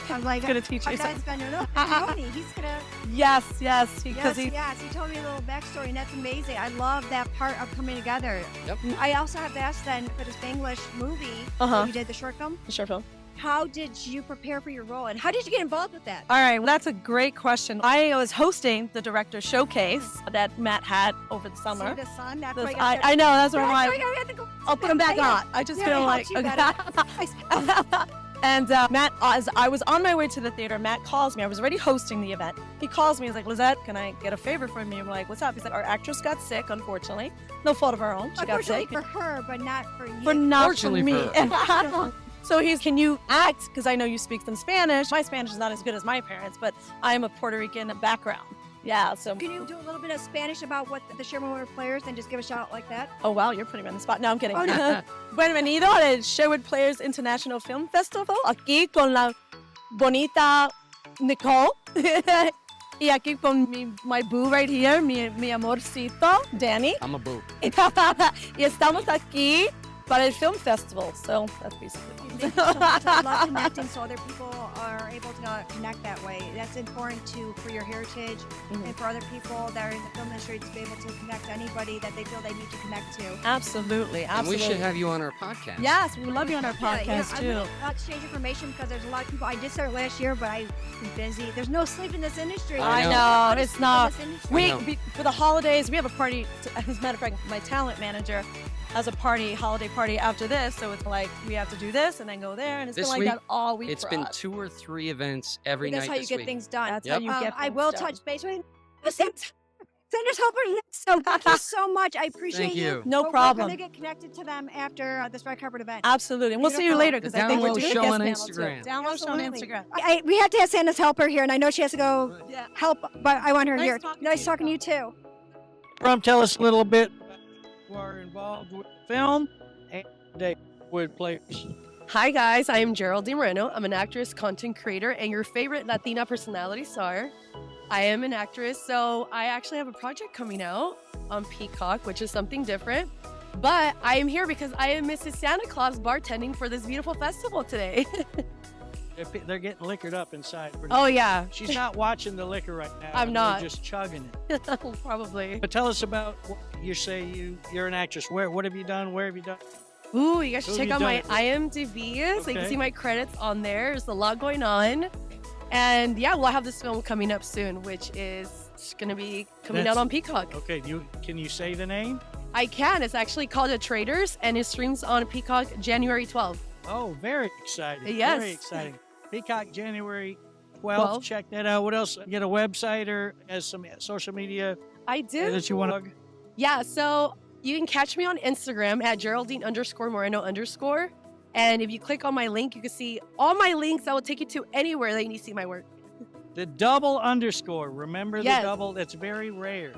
I'm like, He's gonna teach you I'm not something. Spanish. He's gonna. Yes, because Yes. He told me a little backstory, and that's amazing. I love that part of coming together. Yep. I also have to ask then for the Spanglish movie. Uh-huh. You did the short film. the short film. How did you prepare for your role, and how did you get involved with that? All right, well, that's a great question. I was hosting the director showcase that Matt had over the summer. See the sun. That's This- why I, I know, that's what That's I'm why like. I had to go. I'll put him back Yeah. on. I just Yeah, feel it like. helps you better. And Matt, as I was on my way to the theater, Matt calls me. I was already hosting the event. He calls me. He's like, Lizette, can I get a favor from you? I'm like, what's up? He's like, our actress got sick, unfortunately. No fault of her own. She got Unfortunately sick. for her, but not for you. But not for Fortunately me. for So can you act? Because I know you speak some Spanish. My Spanish is not as good as my parents, but I am a Puerto Rican background. Yeah, so. Can you do a little bit of Spanish about what the Sherwood Players and just give a shout out like that? Oh, wow, you're putting me on the spot. No, I'm kidding. Oh, no. Bienvenido al Sherwood Players International Film Festival. Aquí con la bonita Nicole. Y aquí con my boo right here, mi amorcito, Danny. I'm a boo. Y estamos aquí para el Film Festival. So that's basically Thank you so much. I love connecting so other people are able to connect that way. That's important for your heritage and for other people that are in the film industry to be able to connect to anybody that they feel they need to connect to. Absolutely, And we absolutely. should have you on our podcast. Yes, we love you on our podcast too. I'll exchange information because there's a lot of people. I did start last year, but I've been busy. There's no sleep in this industry. I There's know, no it's sleep in not. this industry. For the holidays, we have a party. As a matter of fact, my talent manager has a holiday party after this. So it's like we have to do this and then go there, and it's This been like week, that all week. It's for been us. 2 or 3 events every That's night how you this get week. things done. That's how you get I things will done. touch base with Senators Helper. So thank you so much. I appreciate Thank you. No But problem. We're gonna get connected to them after this red carpet event. Absolutely, and we'll see you later because I think we're Download doing show a guest on panel too. Instagram. Download show on Absolutely. Instagram. We have to have Santa's helper here, and I know she has to go help, but I want her Nice here. talking Nice to you. talking to you too. Tell us a little bit about who are involved with film and with players. Hi guys, I am Jesralyan Moreno. I'm an actress, content creator, and your favorite Latina personality star. I am an actress, so I actually have a project coming out on Peacock, which is something different. But I am here because I am Mrs. Santa Claus bartending for this beautiful festival today. They're getting liquored up inside. Oh, yeah. She's not watching the liquor right now. I'm not. They're just chugging it. Probably. But tell us about what you say you're an actress. What have you done? Where have you done? Ooh, you guys should Who check have out you my done IMDb so you can Okay. see my credits on there. There's a lot going on. And yeah, we'll have this film coming up soon, which is going to be coming out That's- on Peacock. Okay, can you say the name? I can. It's actually called The Traders, and it streams on Peacock January 12th. Oh, very exciting. Yes. Very exciting. Peacock January 12th. 12th. Check that out. What else? Get a website or has some social media I do. that you want to. Yeah, so you can catch me on Instagram at Jesralyan_Moreno_. And if you click on my link, you can see all my links that will take you to anywhere that you need to see my work. The double underscore. Remember Yes. the double? That's very rare.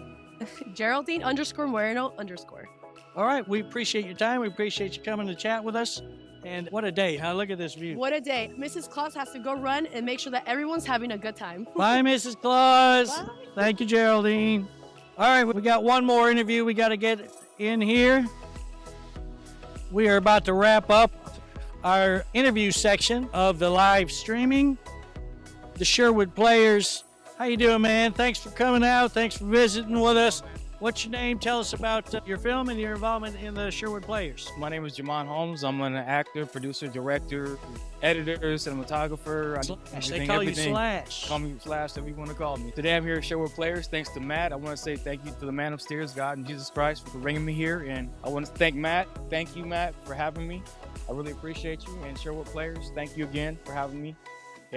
Jesralyan_Moreno_. All right. We appreciate your time. We appreciate you coming to chat with us. And what a day, huh? Look at this view. What a day. Mrs. Claus has to go run and make sure that everyone's having a good time. Bye, Mrs. Claus. Thank you, Geraldine. All right, we got one more interview we got to get in here. We are about to wrap up our interview section of the live streaming. The Sherwood Players. How you doing, man? Thanks for coming out. Thanks for visiting with us. What's your name? Tell us about your film and your involvement in the Sherwood Players. My name is Jamon Holmes. I'm an actor, producer, director, editor, cinematographer. They call you Slash. Call me Slash, whatever you want to call me. Today I'm here at Sherwood Players. Thanks to Matt. I want to say thank you to the man upstairs, God and Jesus Christ, for bringing me here. And I want to thank Matt. Thank you, Matt, for having me. I really appreciate you. And Sherwood Players, thank you again for having me.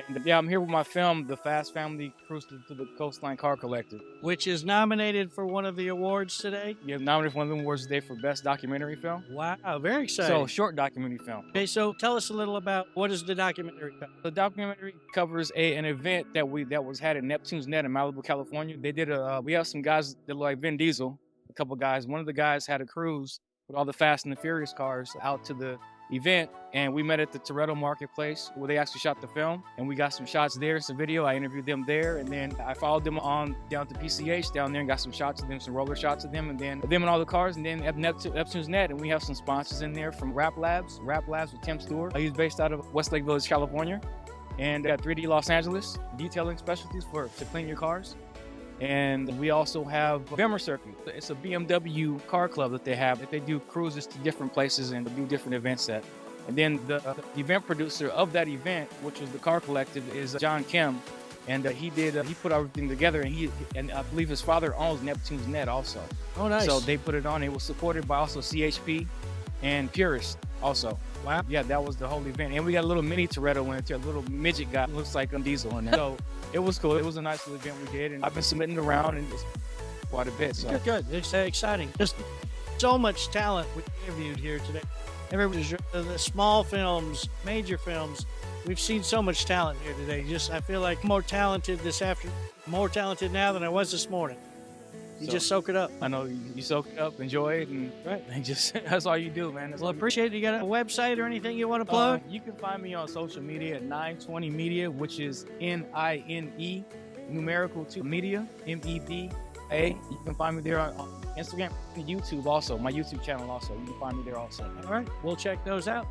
And yeah, I'm here with my film, The Fast Family Cruise to the Coastline Car Collective. Which is nominated for one of the awards today. Yeah, nominated for one of the awards today for Best Documentary Film. Wow, very exciting. So, short documentary film. Okay, so tell us a little about what is the documentary about? The documentary covers an event that was had at Neptune's Net in Malibu, California. They did we have some guys that look like Vin Diesel, a couple guys. One of the guys had a cruise with all the Fast and the Furious cars out to the event, and we met at the Toretto Marketplace where they actually shot the film, and we got some shots there, some video. I interviewed them there, and then I followed them on down to PCH down there and got some shots of them, some roller shots of them, and then them and all the cars, and then at Neptune's Net, and we have some sponsors in there from Rap Labs with Tim Stewart. He's based out of Westlake Village, California, and at 3D Los Angeles, detailing specialties to clean your cars. And we also have Bimmer Circuit. It's a BMW car club that they have. They do cruises to different places and do different events at. And then the event producer of that event, which was the Car Collective, is John Kim. And he put everything together, and I believe his father owns Neptune's Net also. Oh, nice. So they put it on. It was supported by also CHP and Pianist also. Wow. Yeah, that was the whole event. And we got a little mini Toretto in it too, a little midget guy, looks like a Diesel in there. So it was cool. It was a nice little event we did, and I've been submitting around and it's quite a bit. So Good. It's exciting. Just so much talent we interviewed here today. Everybody's the small films, major films. We've seen so much talent here today. I feel like more talented more talented now than I was this morning. You just soak it up. I know you soak it up, enjoy it, and that's all you do, man. Well, appreciate it. You got a website or anything you want to plug? You can find me on social media at 920 Media, which is NINE, numerical 2 Media, MEDA. You can find me there on Instagram and YouTube also, my YouTube channel also. You can find me there also. All right, we'll check those out.